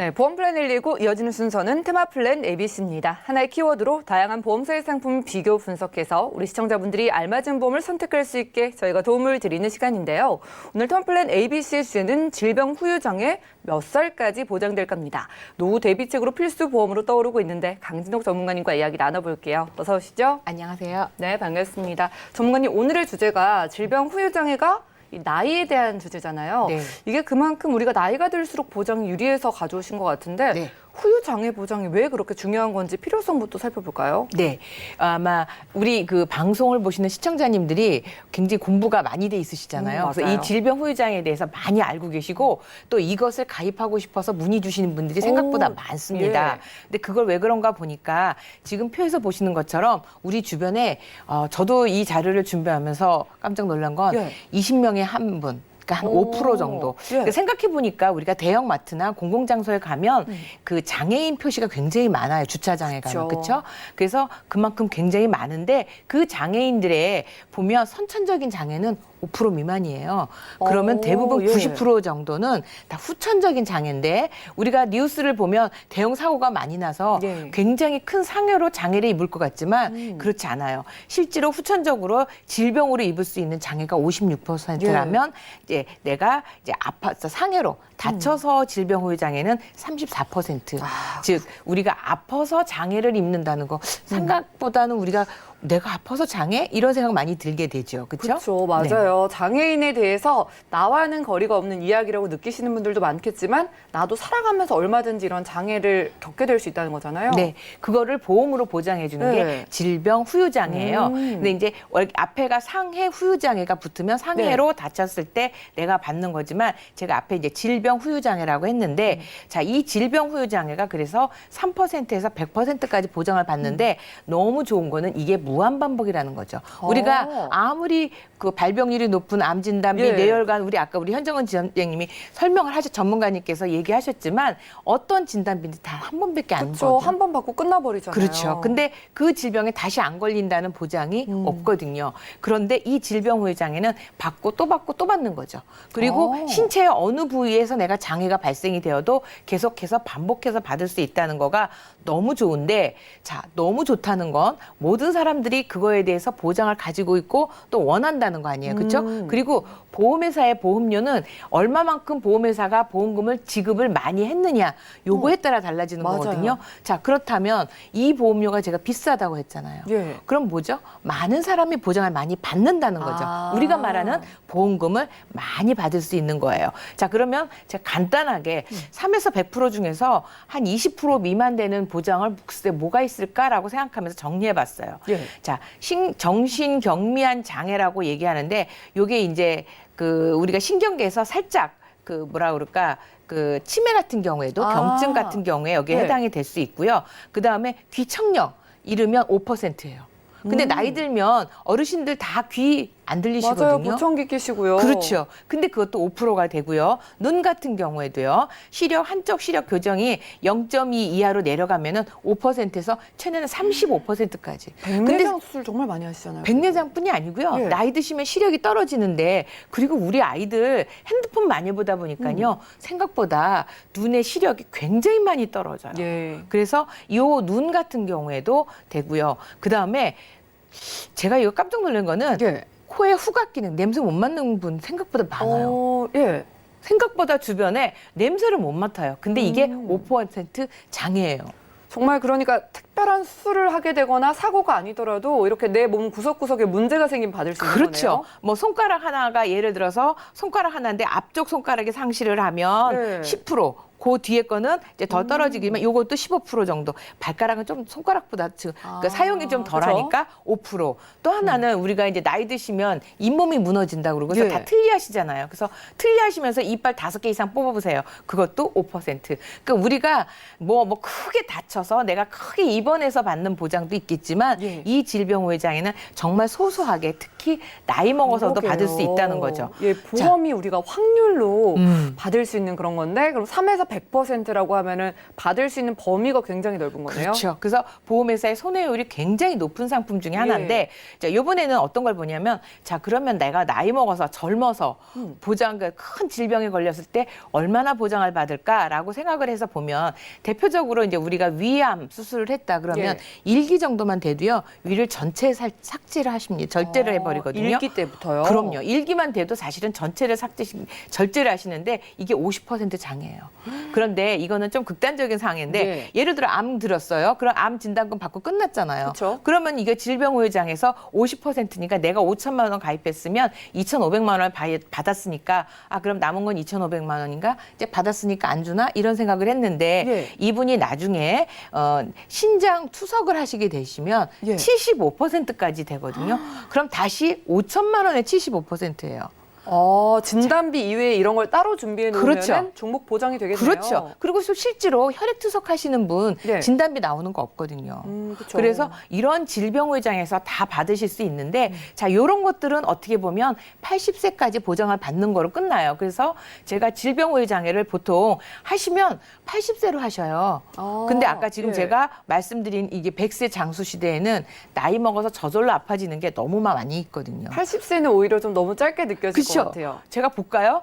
네, 보험 플랜 119 이어지는 순서는 테마 플랜 ABC입니다. 하나의 키워드로 다양한 보험사의 상품 비교 분석해서 우리 시청자분들이 알맞은 보험을 선택할 수 있게 저희가 도움을 드리는 시간인데요. 오늘 테마 플랜 ABC의 주제는 질병 후유 장애 몇 살까지 보장될 겁니다. 노후 대비책으로 필수 보험으로 떠오르고 있는데 강진옥 전문가님과 이야기 나눠볼게요. 어서 오시죠. 안녕하세요. 네, 반갑습니다. 전문가님, 오늘의 주제가 질병 후유 장애가 이 나이에 대한 주제잖아요. 네. 이게 그만큼 우리가 나이가 들수록 보장이 유리해서 가져오신 것 같은데 네. 후유 장애 보장이 왜 그렇게 중요한 건지 필요성부터 살펴볼까요? 네. 아마 우리 그 방송을 보시는 시청자님들이 굉장히 공부가 많이 돼 있으시잖아요. 그래서 맞아요. 이 질병 후유장애에 대해서 많이 알고 계시고 또 이것을 가입하고 싶어서 문의 주시는 분들이 생각보다 많습니다. 예. 근데 그걸 왜 그런가 보니까 지금 표에서 보시는 것처럼 우리 주변에 저도 이 자료를 준비하면서 깜짝 놀란 건 예. 20명에 한 분. 그러니까 한 오. 5% 정도. 예. 그러니까 생각해 보니까 우리가 대형 마트나 공공장소에 가면 그 장애인 표시가 굉장히 많아요. 주차장에 가면. 그쵸. 그렇죠? 그래서 그만큼 굉장히 많은데 그 장애인들의 보면 선천적인 장애는 5% 미만이에요. 그러면 오, 대부분 예. 90% 정도는 다 후천적인 장애인데 우리가 뉴스를 보면 대형 사고가 많이 나서 예. 굉장히 큰 상해로 장애를 입을 것 같지만 그렇지 않아요. 실제로 후천적으로 질병으로 입을 수 있는 장애가 56%라면 이제 내가 이제 아파서 상해로 다쳐서 질병 후유 장애는 34%. 즉 우리가 아파서 장애를 입는다는 거 생각보다는 우리가 내가 아파서 장애 이런 생각 많이 들게 되죠. 그렇죠? 그렇죠. 맞아요. 장애인에 대해서 나와는 거리가 없는 이야기라고 느끼시는 분들도 많겠지만 나도 살아가면서 얼마든지 이런 장애를 겪게 될 수 있다는 거잖아요. 네, 그거를 보험으로 보장해 주는 네. 게 질병 후유 장애예요. 근데 이제 앞에가 상해 후유 장애가 붙으면 상해로 다쳤을 때 내가 받는 거지만 제가 앞에 이제 질병 후유 장애라고 했는데 자, 이 질병 후유 장애가 그래서 3%에서 100%까지 보장을 받는데 너무 좋은 거는 이게 무한 반복이라는 거죠. 우리가 아무리 그 발병률이 높은 암 진단비, 예. 뇌혈관 우리 아까 현정은 지원장님이 설명을 전문가님께서 얘기하셨지만 어떤 진단비는 단 한 번밖에 안 그렇죠. 거든요. 한 번 받고 끝나버리잖아요. 그렇죠. 근데 그 질병에 다시 안 걸린다는 보장이 없거든요. 그런데 이 질병 후유 장애는 받고 또 받고 또 받는 거죠. 그리고 신체의 어느 부위에서 내가 장애가 발생이 되어도 계속해서 반복해서 받을 수 있다는 거가 너무 좋은데 자, 너무 좋다는 건 모든 사람들이 그거에 대해서 보장을 가지고 있고 또 원한다는 거 아니에요. 그렇죠? 그리고 보험회사의 보험료는 얼마만큼 보험회사가 보험금을 지급을 많이 했느냐 요거에 따라 달라지는 맞아요. 거거든요. 자, 그렇다면 이 보험료가 제가 비싸다고 했잖아요. 예. 그럼 뭐죠? 많은 사람이 보장을 많이 받는다는 거죠. 아. 우리가 말하는 보험금을 많이 받을 수 있는 거예요. 자, 그러면 제가 간단하게 3에서 100% 중에서 한 20% 미만 되는 보장을 글쎄 뭐가 있을까라고 생각하면서 정리해 봤어요. 예. 자, 정신경미한 장애라고 얘기하는데 요게 이제 그 우리가 신경계에서 살짝 그 뭐라 그럴까 그 치매 같은 경우에도 경증 같은 경우에 여기에 네. 해당이 될 수 있고요. 그다음에 귀청력 이르면 5%예요. 근데 나이 들면 어르신들 다 귀 안 들리시거든요. 맞아요. 보청기 끼시고요. 그렇죠. 근데 그것도 5%가 되고요. 눈 같은 경우에도요. 한쪽 시력 교정이 0.2 이하로 내려가면은 5%에서 최대는 35%까지. 백내장 수술 정말 많이 하시잖아요. 백내장뿐이 아니고요. 예. 나이 드시면 시력이 떨어지는데 그리고 우리 아이들 핸드폰 많이 보다 보니까요. 생각보다 눈의 시력이 굉장히 많이 떨어져요. 예. 그래서 이 눈 같은 경우에도 되고요. 그다음에 제가 이거 깜짝 놀란 거는 예. 코에 후각 기능, 냄새 못 맡는 분 생각보다 많아요. 예. 생각보다 주변에 냄새를 못 맡아요. 근데 이게 5% 장애예요. 정말 그러니까 특별한 수술을 하게 되거나 사고가 아니더라도 이렇게 내 몸 구석구석에 문제가 생기면 받을 수 있는 그렇죠. 거네요. 뭐 손가락 하나가 예를 들어서 손가락 하나인데 앞쪽 손가락에 상실을 하면 네. 10%, 그 뒤에 거는 이제 더 떨어지기만 요것도 15% 정도. 발가락은 좀 손가락보다 그러니까 사용이 좀 덜하니까 5%. 또 하나는 우리가 이제 나이 드시면 잇몸이 무너진다 그러고 그래서 예. 다 틀리하시잖아요. 그래서 틀리하시면서 이빨 5개 이상 뽑아보세요. 그것도 5%. 그러니까 우리가 뭐 크게 다쳐서 내가 크게 입원해서 받는 보장도 있겠지만 예. 이 질병 후유 장애는 정말 소소하게 특히 나이 먹어서도 받을 수 있다는 거죠. 예, 보험이 우리가 확률로 음. 받을 수 있는 그런 건데 그럼 3에서 100%라고 하면은 받을 수 있는 범위가 굉장히 넓은 거네요. 그렇죠. 그래서 보험회사의 손해율이 굉장히 높은 상품 중에 하나인데, 자, 이번에는 어떤 걸 보냐면, 자, 그러면 내가 나이 먹어서 젊어서 보장, 큰 질병에 걸렸을 때 얼마나 보장을 받을까라고 생각을 해서 보면, 대표적으로 이제 우리가 위암 수술을 했다 그러면 일기 정도만 돼도요, 위를 전체 삭제를 하십니다. 절제를 해버리거든요. 일기 때부터요? 그럼요. 일기만 돼도 사실은 전체를 절제를 하시는데 이게 50% 장애예요. 그런데 이거는 좀 극단적인 상황인데 예를 들어 암 들었어요. 그럼 암 진단금 받고 끝났잖아요. 그쵸. 그러면 이게 질병우회장에서 50%니까 내가 5천만 원 가입했으면 2,500만 원을 받았으니까 그럼 남은 건 2,500만 원인가? 이제 받았으니까 안 주나? 이런 생각을 했는데 이분이 나중에 신장 투석을 하시게 되시면 75%까지 되거든요. 그럼 다시 5천만 원에 75%예요. 진단비 이외에 이런 걸 따로 준비해 놓으면 그렇죠. 종목 보장이 되겠네요. 그렇죠. 그리고 실제로 혈액 투석하시는 분 진단비 나오는 거 없거든요. 그렇죠. 그래서 이런 질병의장에서 다 받으실 수 있는데 자, 이런 것들은 어떻게 보면 80세까지 보장을 받는 거로 끝나요. 그래서 제가 질병의장애를 보통 하시면 80세로 하셔요. 근데 아까 지금 제가 말씀드린 이게 100세 장수 시대에는 나이 먹어서 저절로 아파지는 게 너무 많이 있거든요. 80세는 오히려 좀 너무 짧게 느껴질 것 같아요. 제가 볼까요?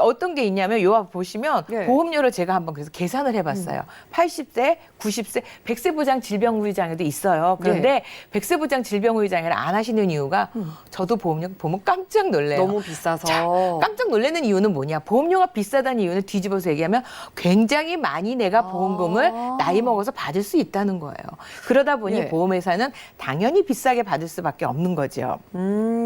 어떤 게 있냐면 요 앞 보시면 보험료를 제가 한번 그래서 계산을 해봤어요. 80세, 90세, 100세 보장 질병후유장애도 있어요. 그런데 100세 보장 질병후유장애를 안 하시는 이유가 저도 보험료 보면 깜짝 놀래요. 너무 비싸서. 자, 깜짝 놀라는 이유는 뭐냐? 보험료가 비싸다는 이유는 뒤집어서 얘기하면 굉장히 많이 내가 보험금을 나이 먹어서 받을 수 있다는 거예요. 그러다 보니 보험회사는 당연히 비싸게 받을 수밖에 없는 거죠.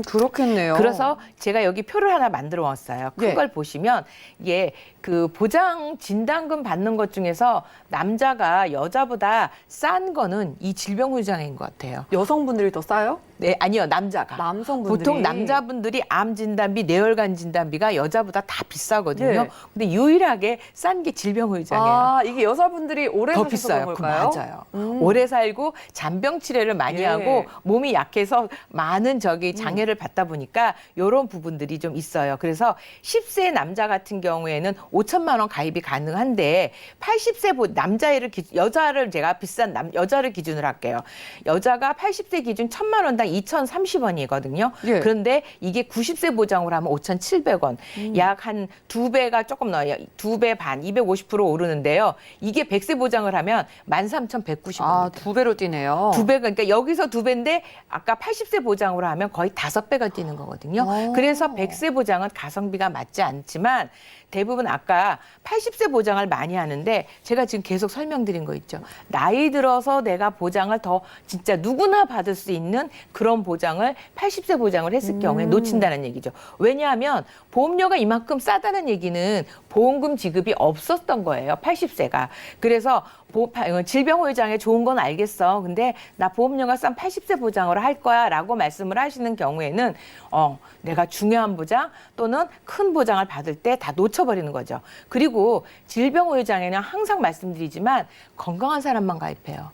그렇겠네요. 그래서 제가 여기 표를 하나 만들어 왔어요. 그걸 보시면 이게 그 보장 진단금 받는 것 중에서 남자가 여자보다 싼 거는 이 질병후유장애인 것 같아요. 여성분들이 더 싸요? 네, 아니요, 남자가. 남성분들이. 보통 남자분들이 암 진단비, 뇌혈관 진단비가 여자보다 다 비싸거든요. 근데 유일하게 싼 게 질병후유장애예요. 이게 여자분들이 오래 더 사셔서 비싸요. 그런 걸까요? 맞아요. 오래 살고 잔병 치레를 많이 하고 몸이 약해서 많은 장애를 받다 보니까 이런 부분들이 좀 있어요. 그래서 10세 남자 같은 경우에는 5천만 원 가입이 가능한데 80세 여자를 제가 비싼 여자를 기준으로 할게요. 여자가 80세 기준 1,000만 원당 2,030원이거든요. 그런데 이게 90세 보장으로 하면 5,700원. 약 한 2배가 조금 넘어요. 2배 반, 250% 오르는데요. 이게 100세 보장을 하면 13,190원. 2배로 뛰네요. 2배, 그러니까 여기서 2배인데 아까 80세 보장으로 하면 거의 5배가 뛰는 거거든요. 그래서 100세 보장은 가성비가 맞지 않지만 대부분 아까 80세 보장을 많이 하는데 제가 지금 계속 설명드린 거 있죠. 나이 들어서 내가 보장을 더 진짜 누구나 받을 수 있는 그런 보장을 80세 보장을 했을 경우에 놓친다는 얘기죠. 왜냐하면 보험료가 이만큼 싸다는 얘기는 보험금 지급이 없었던 거예요. 80세가. 그래서 질병후유장애 좋은 건 알겠어. 근데 나 보험료가 싼 80세 보장으로 할 거야 라고 말씀을 하시는 경우에는 내가 중요한 보장 또는 큰 보장을 받을 때 다 놓쳐버리는 거죠. 그리고 질병후유장애는 항상 말씀드리지만 건강한 사람만 가입해요.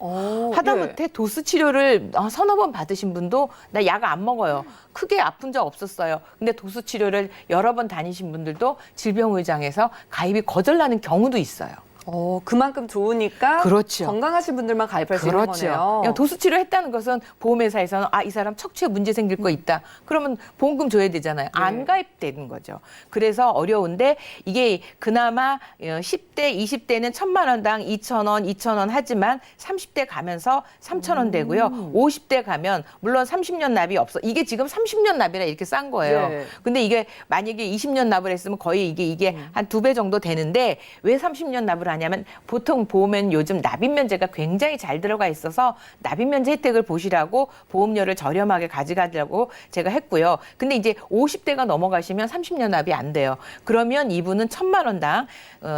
하다못해 도수 치료를 서너 번 받으신 분도 나 약 안 먹어요. 크게 아픈 적 없었어요. 근데 도수 치료를 여러 번 다니신 분들도 질병후유장애에서 가입이 거절나는 경우도 있어요. 그만큼 좋으니까 그렇죠. 건강하신 분들만 가입할 수 있는 거네요. 그냥 도수 치료했다는 것은 보험회사에서는 이 사람 척추에 문제 생길 거 있다. 그러면 보험금 줘야 되잖아요. 안 가입되는 거죠. 그래서 어려운데 이게 그나마 10대, 20대는 1,000만 원당 2,000원, 2,000원 하지만 30대 가면서 3,000원 되고요. 50대 가면 물론 30년 납이 없어. 이게 지금 30년 납이라 이렇게 싼 거예요. 근데 이게 만약에 20년 납을 했으면 거의 이게 한 2배 정도 되는데 왜 30년 납을 하냐면 보통 보험엔 요즘 납입 면제가 굉장히 잘 들어가 있어서 납입 면제 혜택을 보시라고 보험료를 저렴하게 가져가려고 제가 했고요. 근데 이제 50대가 넘어가시면 30년 납이 안 돼요. 그러면 이분은 1,000만 원당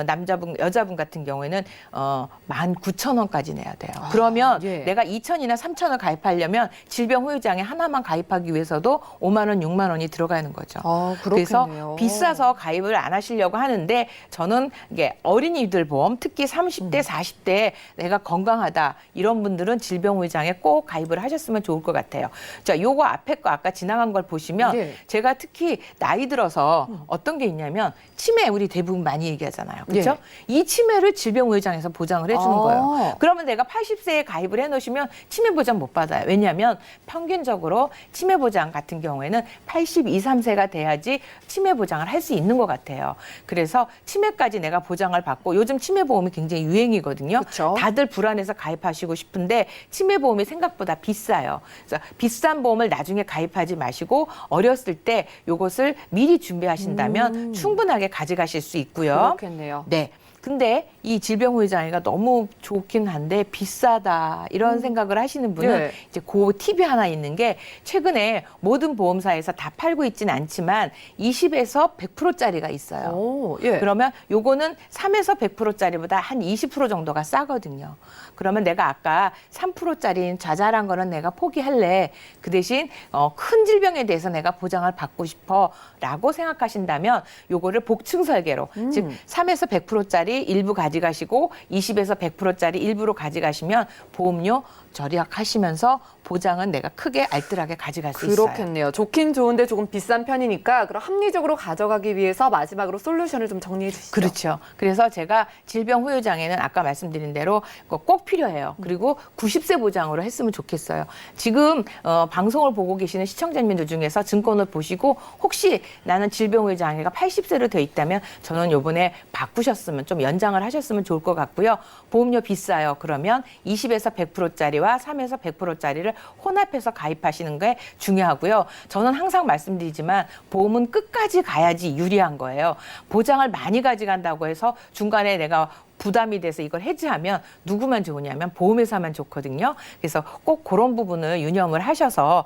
남자분, 여자분 같은 경우에는 19,000원까지 내야 돼요. 그러면 내가 2,000이나 3,000원 가입하려면 질병후유장애 하나만 가입하기 위해서도 5만 원, 6만 원이 들어가는 거죠. 그래서 비싸서 가입을 안 하시려고 하는데 저는 이게 어린이들 보험 질병보험, 특히 30대, 40대에 내가 건강하다 이런 분들은 질병의장에 꼭 가입을 하셨으면 좋을 것 같아요. 자, 요거 앞에 거 아까 지나간 걸 보시면 예. 제가 특히 나이 들어서 어떤 게 있냐면 치매 우리 대부분 많이 얘기하잖아요. 그렇죠? 이 치매를 질병의장에서 보장을 해주는 거예요. 그러면 내가 80세에 가입을 해놓으시면 치매 보장 못 받아요. 왜냐하면 평균적으로 치매 보장 같은 경우에는 82, 3세가 돼야지 치매 보장을 할 수 있는 것 같아요. 그래서 치매까지 내가 보장을 받고 요즘 치매 보험이 굉장히 유행이거든요. 그쵸. 다들 불안해서 가입하시고 싶은데 치매 보험이 생각보다 비싸요. 그래서 비싼 보험을 나중에 가입하지 마시고 어렸을 때 요것을 미리 준비하신다면 충분하게 가져가실 수 있고요. 그렇겠네요. 네. 근데 이 질병의장애가 너무 좋긴 한데 비싸다 이런 생각을 하시는 분은 예. 이제 그 팁이 하나 있는 게 최근에 모든 보험사에서 다 팔고 있지는 않지만 20에서 100%짜리가 있어요. 오, 예. 그러면 요거는 3에서 100%짜리보다 한 20% 정도가 싸거든요. 그러면 내가 아까 3%짜리인 자잘한 거는 내가 포기할래. 그 대신 큰 질병에 대해서 내가 보장을 받고 싶어라고 생각하신다면 요거를 복층 설계로 즉 3에서 100%짜리 일부 가져가시고 20에서 100%짜리 일부로 가져가시면 보험료 절약하시면서 보장은 내가 크게 알뜰하게 가져갈 수 있어요. 그렇겠네요. 좋긴 좋은데 조금 비싼 편이니까 그럼 합리적으로 가져가기 위해서 마지막으로 솔루션을 좀 정리해 주시죠. 그렇죠. 그래서 제가 질병 후유 장애는 아까 말씀드린 대로 꼭 필요해요. 그리고 90세 보장으로 했으면 좋겠어요. 지금 방송을 보고 계시는 시청자님들 중에서 증권을 보시고 혹시 나는 질병 후유 장애가 80세로 되어 있다면 저는 요번에 바꾸셨으면 좀 연장을 하셨으면 좋을 것 같고요. 보험료 비싸요. 그러면 20에서 100%짜리와 3에서 100%짜리를 혼합해서 가입하시는 게 중요하고요. 저는 항상 말씀드리지만 보험은 끝까지 가야지 유리한 거예요. 보장을 많이 가져간다고 해서 중간에 내가 부담이 돼서 이걸 해지하면 누구만 좋으냐면 보험회사만 좋거든요. 그래서 꼭 그런 부분을 유념을 하셔서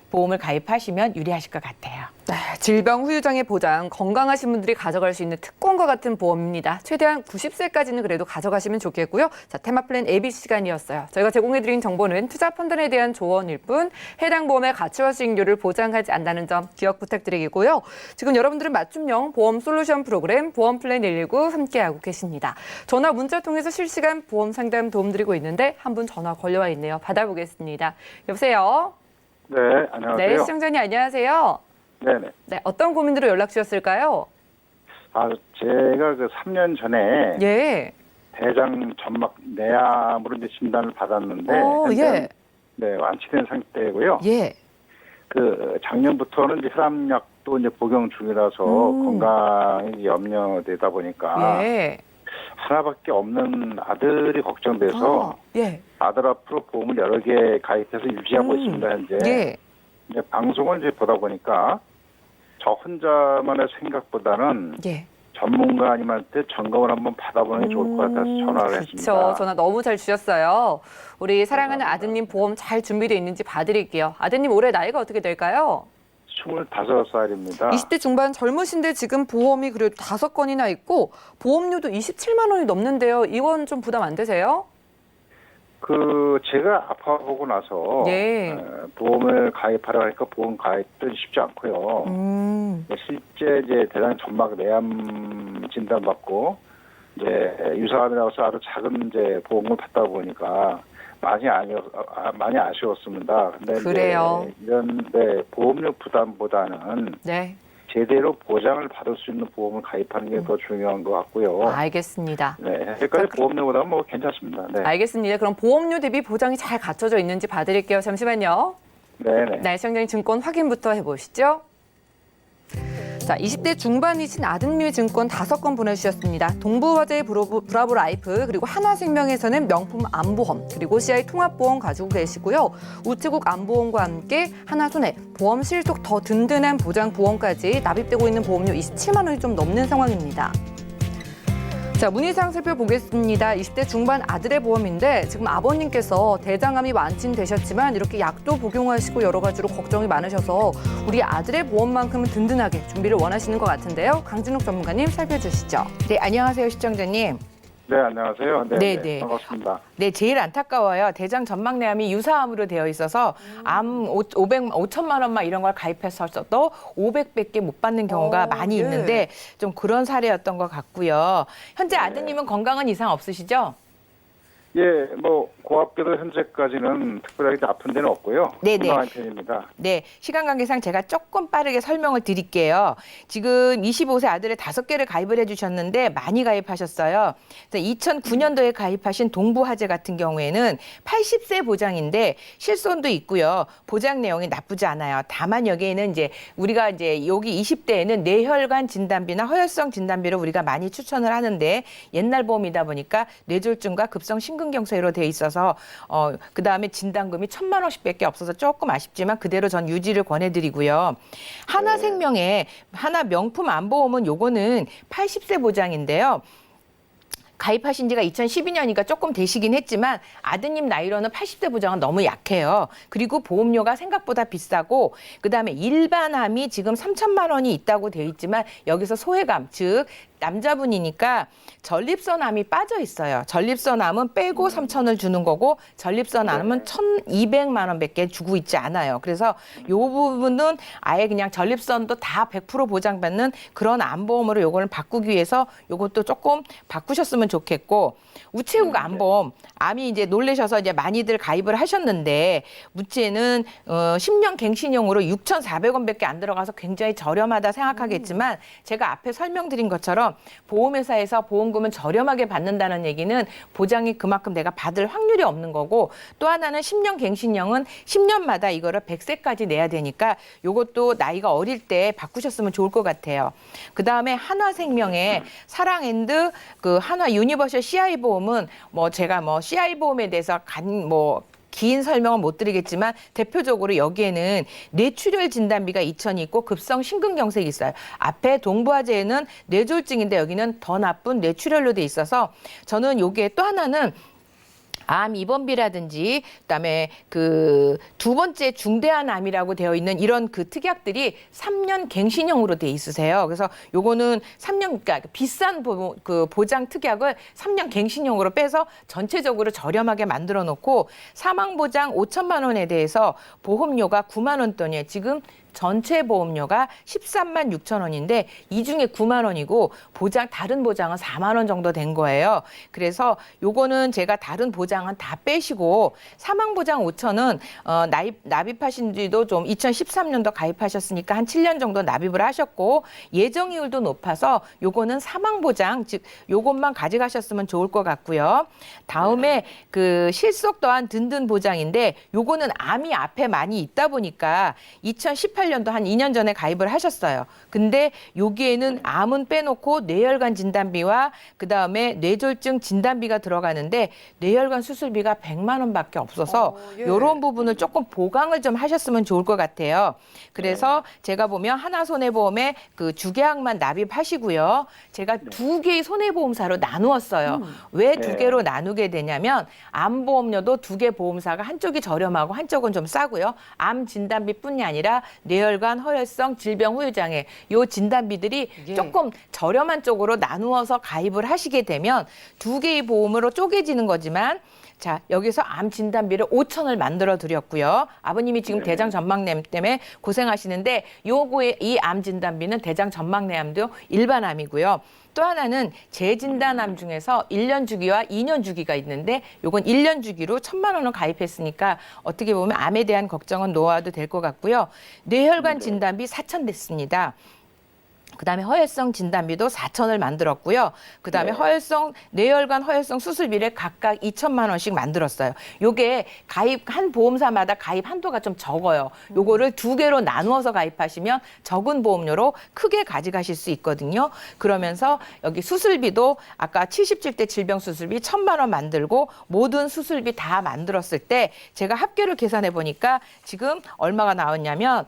보험을 가입하시면 유리하실 것 같아요. 네, 질병 후유장애 보장, 건강하신 분들이 가져갈 수 있는 특권과 같은 보험입니다. 최대한 90세까지는 그래도 가져가시면 좋겠고요. 자, 테마플랜 ABC 시간이었어요. 저희가 제공해드린 정보는 투자 판단에 대한 조언일 뿐 해당 보험의 가치와 수익률을 보장하지 않는다는 점 기억 부탁드리고요. 지금 여러분들은 맞춤형 보험 솔루션 프로그램 보험플랜 119 함께하고 계십니다. 전화 문자 통해서 실시간 보험 상담 도움드리고 있는데 한 분 전화 걸려와 있네요. 받아보겠습니다. 여보세요? 네, 안녕하세요. 네, 시청자님 안녕하세요. 네네. 네, 어떤 고민으로 연락 주셨을까요? 제가 그 3년 전에 예. 대장 점막 내암으로 이제 진단을 받았는데, 현재 예. 네, 완치된 상태고요. 예. 그 작년부터는 이제 혈압약도 이제 복용 중이라서 건강이 염려되다 보니까 예. 하나밖에 없는 아들이 걱정돼서 예. 아들 앞으로 보험을 여러 개 가입해서 유지하고 있습니다, 현재. 예. 이제 방송을 이제 보다 보니까 저 혼자만의 생각보다는 예. 전문가님한테 점검을 한번 받아보는 게 좋을 것 같아서 전화를 했습니다. 그렇죠. 전화 너무 잘 주셨어요. 우리 사랑하는 아드님 보험 잘 준비되어 있는지 봐드릴게요. 아드님 올해 나이가 어떻게 될까요? 25살입니다. 20대 중반 젊으신데 지금 보험이 그래도 5건이나 있고 보험료도 27만 원이 넘는데요. 이건 좀 부담 안 되세요? 제가 아파보고 나서 예. 보험을 가입하려 하니까 보험 가입도 쉽지 않고요. 실제 이제 대장 점막 내암 진단받고 이제 유사암이라고 해서 아주 작은 이제 보험을 받다 보니까 많이 아쉬웠습니다. 근데 그래요. 이런 보험료 부담보다는 네. 제대로 보장을 받을 수 있는 보험을 가입하는 게 더 중요한 것 같고요. 알겠습니다. 네, 현재까지 보험료보다 뭐 괜찮습니다. 네. 알겠습니다. 그럼 보험료 대비 보장이 잘 갖춰져 있는지 봐드릴게요. 잠시만요. 네네. 네, 시청자님 증권 확인부터 해보시죠. 자, 20대 중반이신 아드님의 증권 5건 보내주셨습니다. 동부화재의 브라보 라이프, 그리고 하나생명에서는 명품 안보험, 그리고 CI 통합보험 가지고 계시고요. 우체국 안보험과 함께 하나손해, 보험 실속 더 든든한 보장 보험까지 납입되고 있는 보험료 27만 원이 좀 넘는 상황입니다. 자, 문의사항 살펴보겠습니다. 20대 중반 아들의 보험인데 지금 아버님께서 대장암이 완치되셨지만 이렇게 약도 복용하시고 여러 가지로 걱정이 많으셔서 우리 아들의 보험만큼은 든든하게 준비를 원하시는 것 같은데요. 강진욱 전문가님 살펴주시죠. 네, 안녕하세요, 시청자님. 네, 안녕하세요. 네, 네, 네, 네. 반갑습니다. 네, 제일 안타까워요. 대장 전막내암이 유사암으로 되어 있어서 암 5천만 원만 이런 걸 가입했었어도 500밖에 못 받는 경우가 많이 예. 있는데 좀 그런 사례였던 것 같고요. 현재 아드님은 건강은 이상 없으시죠? 예, 뭐 고맙게도 현재까지는 특별하게 아픈 데는 없고요. 네네. 건강한 편입니다. 네, 시간 관계상 제가 조금 빠르게 설명을 드릴게요. 지금 25세 아들을 5개를 가입을 해주셨는데 많이 가입하셨어요. 2009년도에 가입하신 동부화재 같은 경우에는 80세 보장인데 실손도 있고요. 보장 내용이 나쁘지 않아요. 다만 여기에는 이제 우리가 이제 여기 20대에는 뇌혈관 진단비나 허혈성 진단비를 우리가 많이 추천을 하는데 옛날 보험이다 보니까 뇌졸중과 급성 심근경색으로 돼 있어서 그다음에 진단금이 1,000만 원씩밖에 없어서 조금 아쉽지만 그대로 전 유지를 권해드리고요. 하나생명의 하나 명품 안보험은 요거는 80세 보장인데요. 가입하신 지가 2012년이니까 조금 되시긴 했지만 아드님 나이로는 80세 보장은 너무 약해요. 그리고 보험료가 생각보다 비싸고 그다음에 일반암이 지금 3천만 원이 있다고 돼 있지만 여기서 소외감, 즉 남자분이니까 전립선암이 빠져 있어요. 전립선암은 빼고 3천을 주는 거고 전립선암은 1,200만 원밖에 주고 있지 않아요. 그래서 이 부분은 아예 그냥 전립선도 다 100% 보장받는 그런 암보험으로 요거를 바꾸기 위해서 요것도 조금 바꾸셨으면 좋겠고 우체국 암보험 암이 이제 놀라셔서 이제 많이들 가입을 하셨는데 문제는 10년 갱신형으로 6,400원밖에 안 들어가서 굉장히 저렴하다 생각하겠지만 제가 앞에 설명드린 것처럼 보험회사에서 보험금은 저렴하게 받는다는 얘기는 보장이 그만큼 내가 받을 확률이 없는 거고 또 하나는 10년 갱신형은 10년마다 이거를 100세까지 내야 되니까 요것도 나이가 어릴 때 바꾸셨으면 좋을 것 같아요. 그다음에 한화생명의 사랑앤드 그 한화 유니버셜 CI 보험은 뭐 제가 뭐 CI 보험에 대해서 긴 설명은 못 드리겠지만 대표적으로 여기에는 뇌출혈 진단비가 2,000이 있고 급성 심근경색이 있어요. 앞에 동부화재에는 뇌졸중인데 여기는 더 나쁜 뇌출혈로 돼 있어서 저는 여기에 또 하나는 암 입원비라든지 그다음에 그 두 번째 중대한 암이라고 되어 있는 이런 그 특약들이 3년 갱신형으로 돼 있으세요. 그래서 요거는 3년 그러니까 비싼 보장 특약을 3년 갱신형으로 빼서 전체적으로 저렴하게 만들어 놓고 사망 보장 5천만 원에 대해서 보험료가 9만 원 돈이에요. 지금 전체 보험료가 13만 6천 원인데 이 중에 9만 원이고 다른 보장은 4만 원 정도 된 거예요. 그래서 요거는 제가 다른 보장은 다 빼시고 사망 보장 5천은 납입하신 지도 좀 2013년도 가입하셨으니까 한 7년 정도 납입을 하셨고 예정이율도 높아서 요거는 사망 보장 즉 요것만 가져가셨으면 좋을 것 같고요. 다음에 그 실속 또한 든든 보장인데 요거는 암이 앞에 많이 있다 보니까 2018년도 한 2년 전에 가입을 하셨어요. 근데 여기에는 암은 빼놓고 뇌혈관 진단비와 그다음에 뇌졸중 진단비가 들어가는데 뇌혈관 수술비가 100만 원밖에 없어서 이런 부분을 조금 보강을 좀 하셨으면 좋을 것 같아요. 그래서 제가 보면 하나손해보험에 그 주계약만 납입하시고요. 제가 2개의 손해보험사로 나누었어요. 왜 2개로 나누게 되냐면 암보험료도 2개 보험사가 한쪽이 저렴하고 한쪽은 좀 싸고요. 암 진단비뿐이 아니라 뇌혈관, 허혈성, 질병 후유장애 요 진단비들이 조금 저렴한 쪽으로 나누어서 가입을 하시게 되면 2개의 보험으로 쪼개지는 거지만 자, 여기서 암 진단비를 5천을 만들어 드렸고요. 아버님이 지금 대장 전막내암 때문에 고생하시는데 요거의 이 암 진단비는 대장 전막내암도 일반암이고요. 또 하나는 재진단암 중에서 1년 주기와 2년 주기가 있는데 요건 1년 주기로 1,000만 원을 가입했으니까 어떻게 보면 암에 대한 걱정은 놓아도 될 것 같고요. 뇌혈관 진단비 4천 됐습니다. 그다음에 허혈성 진단비도 4천을 만들었고요. 그다음에 뇌혈관 허혈성 수술비를 각각 2천만 원씩 만들었어요. 요게 한 보험사마다 가입 한도가 좀 적어요. 요거를 2개로 나누어서 가입하시면 적은 보험료로 크게 가져가실 수 있거든요. 그러면서 여기 수술비도 아까 77대 질병 수술비 1,000만 원 만들고 모든 수술비 다 만들었을 때 제가 합계를 계산해 보니까 지금 얼마가 나왔냐면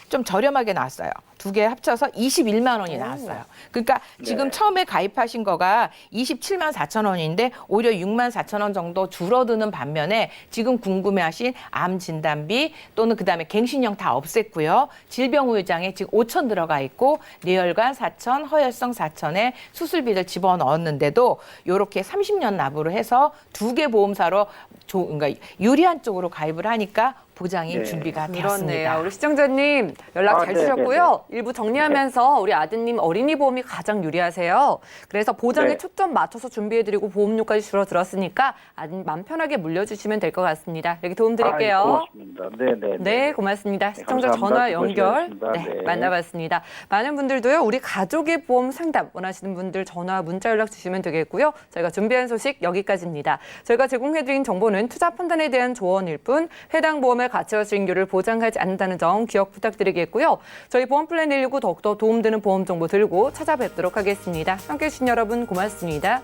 좀 저렴하게 나왔어요. 두 개 합쳐서 21만 원이 나왔어요. 그러니까 지금 네. 처음에 가입하신 거가 27만 4천 원인데 오히려 6만 4천 원 정도 줄어드는 반면에 지금 궁금해하신 암 진단비 또는 그다음에 갱신형 다 없앴고요. 질병우회장에 지금 5천 들어가 있고 뇌혈관 4천, 허혈성 4천에 수술비를 집어넣었는데도 이렇게 30년 납부를 해서 두 개 보험사로 그러니까 유리한 쪽으로 가입을 하니까 보장이 네. 준비가 그렇네요. 되었습니다. 우리 시청자님 연락 잘 네, 주셨고요. 일부 정리하면서 우리 아드님 어린이 보험이 가장 유리하세요. 그래서 보장에 네. 초점 맞춰서 준비해드리고 보험료까지 줄어들었으니까 아드님 마음 편하게 물려주시면 될 것 같습니다. 여기 도움 드릴게요. 고맙습니다. 네네. 네, 고맙습니다. 시청자 감사합니다. 전화 연결 수고하셨습니다. 네. 만나봤습니다. 많은 분들도요, 우리 가족의 보험 상담 원하시는 분들 전화, 문자 연락 주시면 되겠고요. 저희가 준비한 소식 여기까지입니다. 저희가 제공해드린 정보는 투자 판단에 대한 조언일 뿐 해당 보험의 가치와 수익률을 보장하지 않는다는 점 기억 부탁드리겠고요. 저희 보험 플랜 119 더욱더 도움되는 보험 정보 들고 찾아뵙도록 하겠습니다. 함께해 주신 여러분 고맙습니다.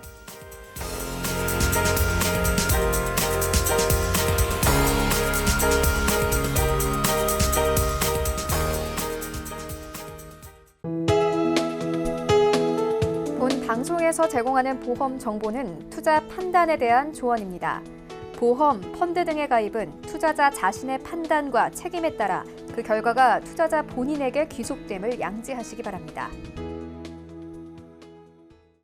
본 방송에서 제공하는 보험 정보는 투자 판단에 대한 조언입니다. 보험, 펀드 등의 가입은 투자자 자신의 판단과 책임에 따라 그 결과가 투자자 본인에게 귀속됨을 양지하시기 바랍니다.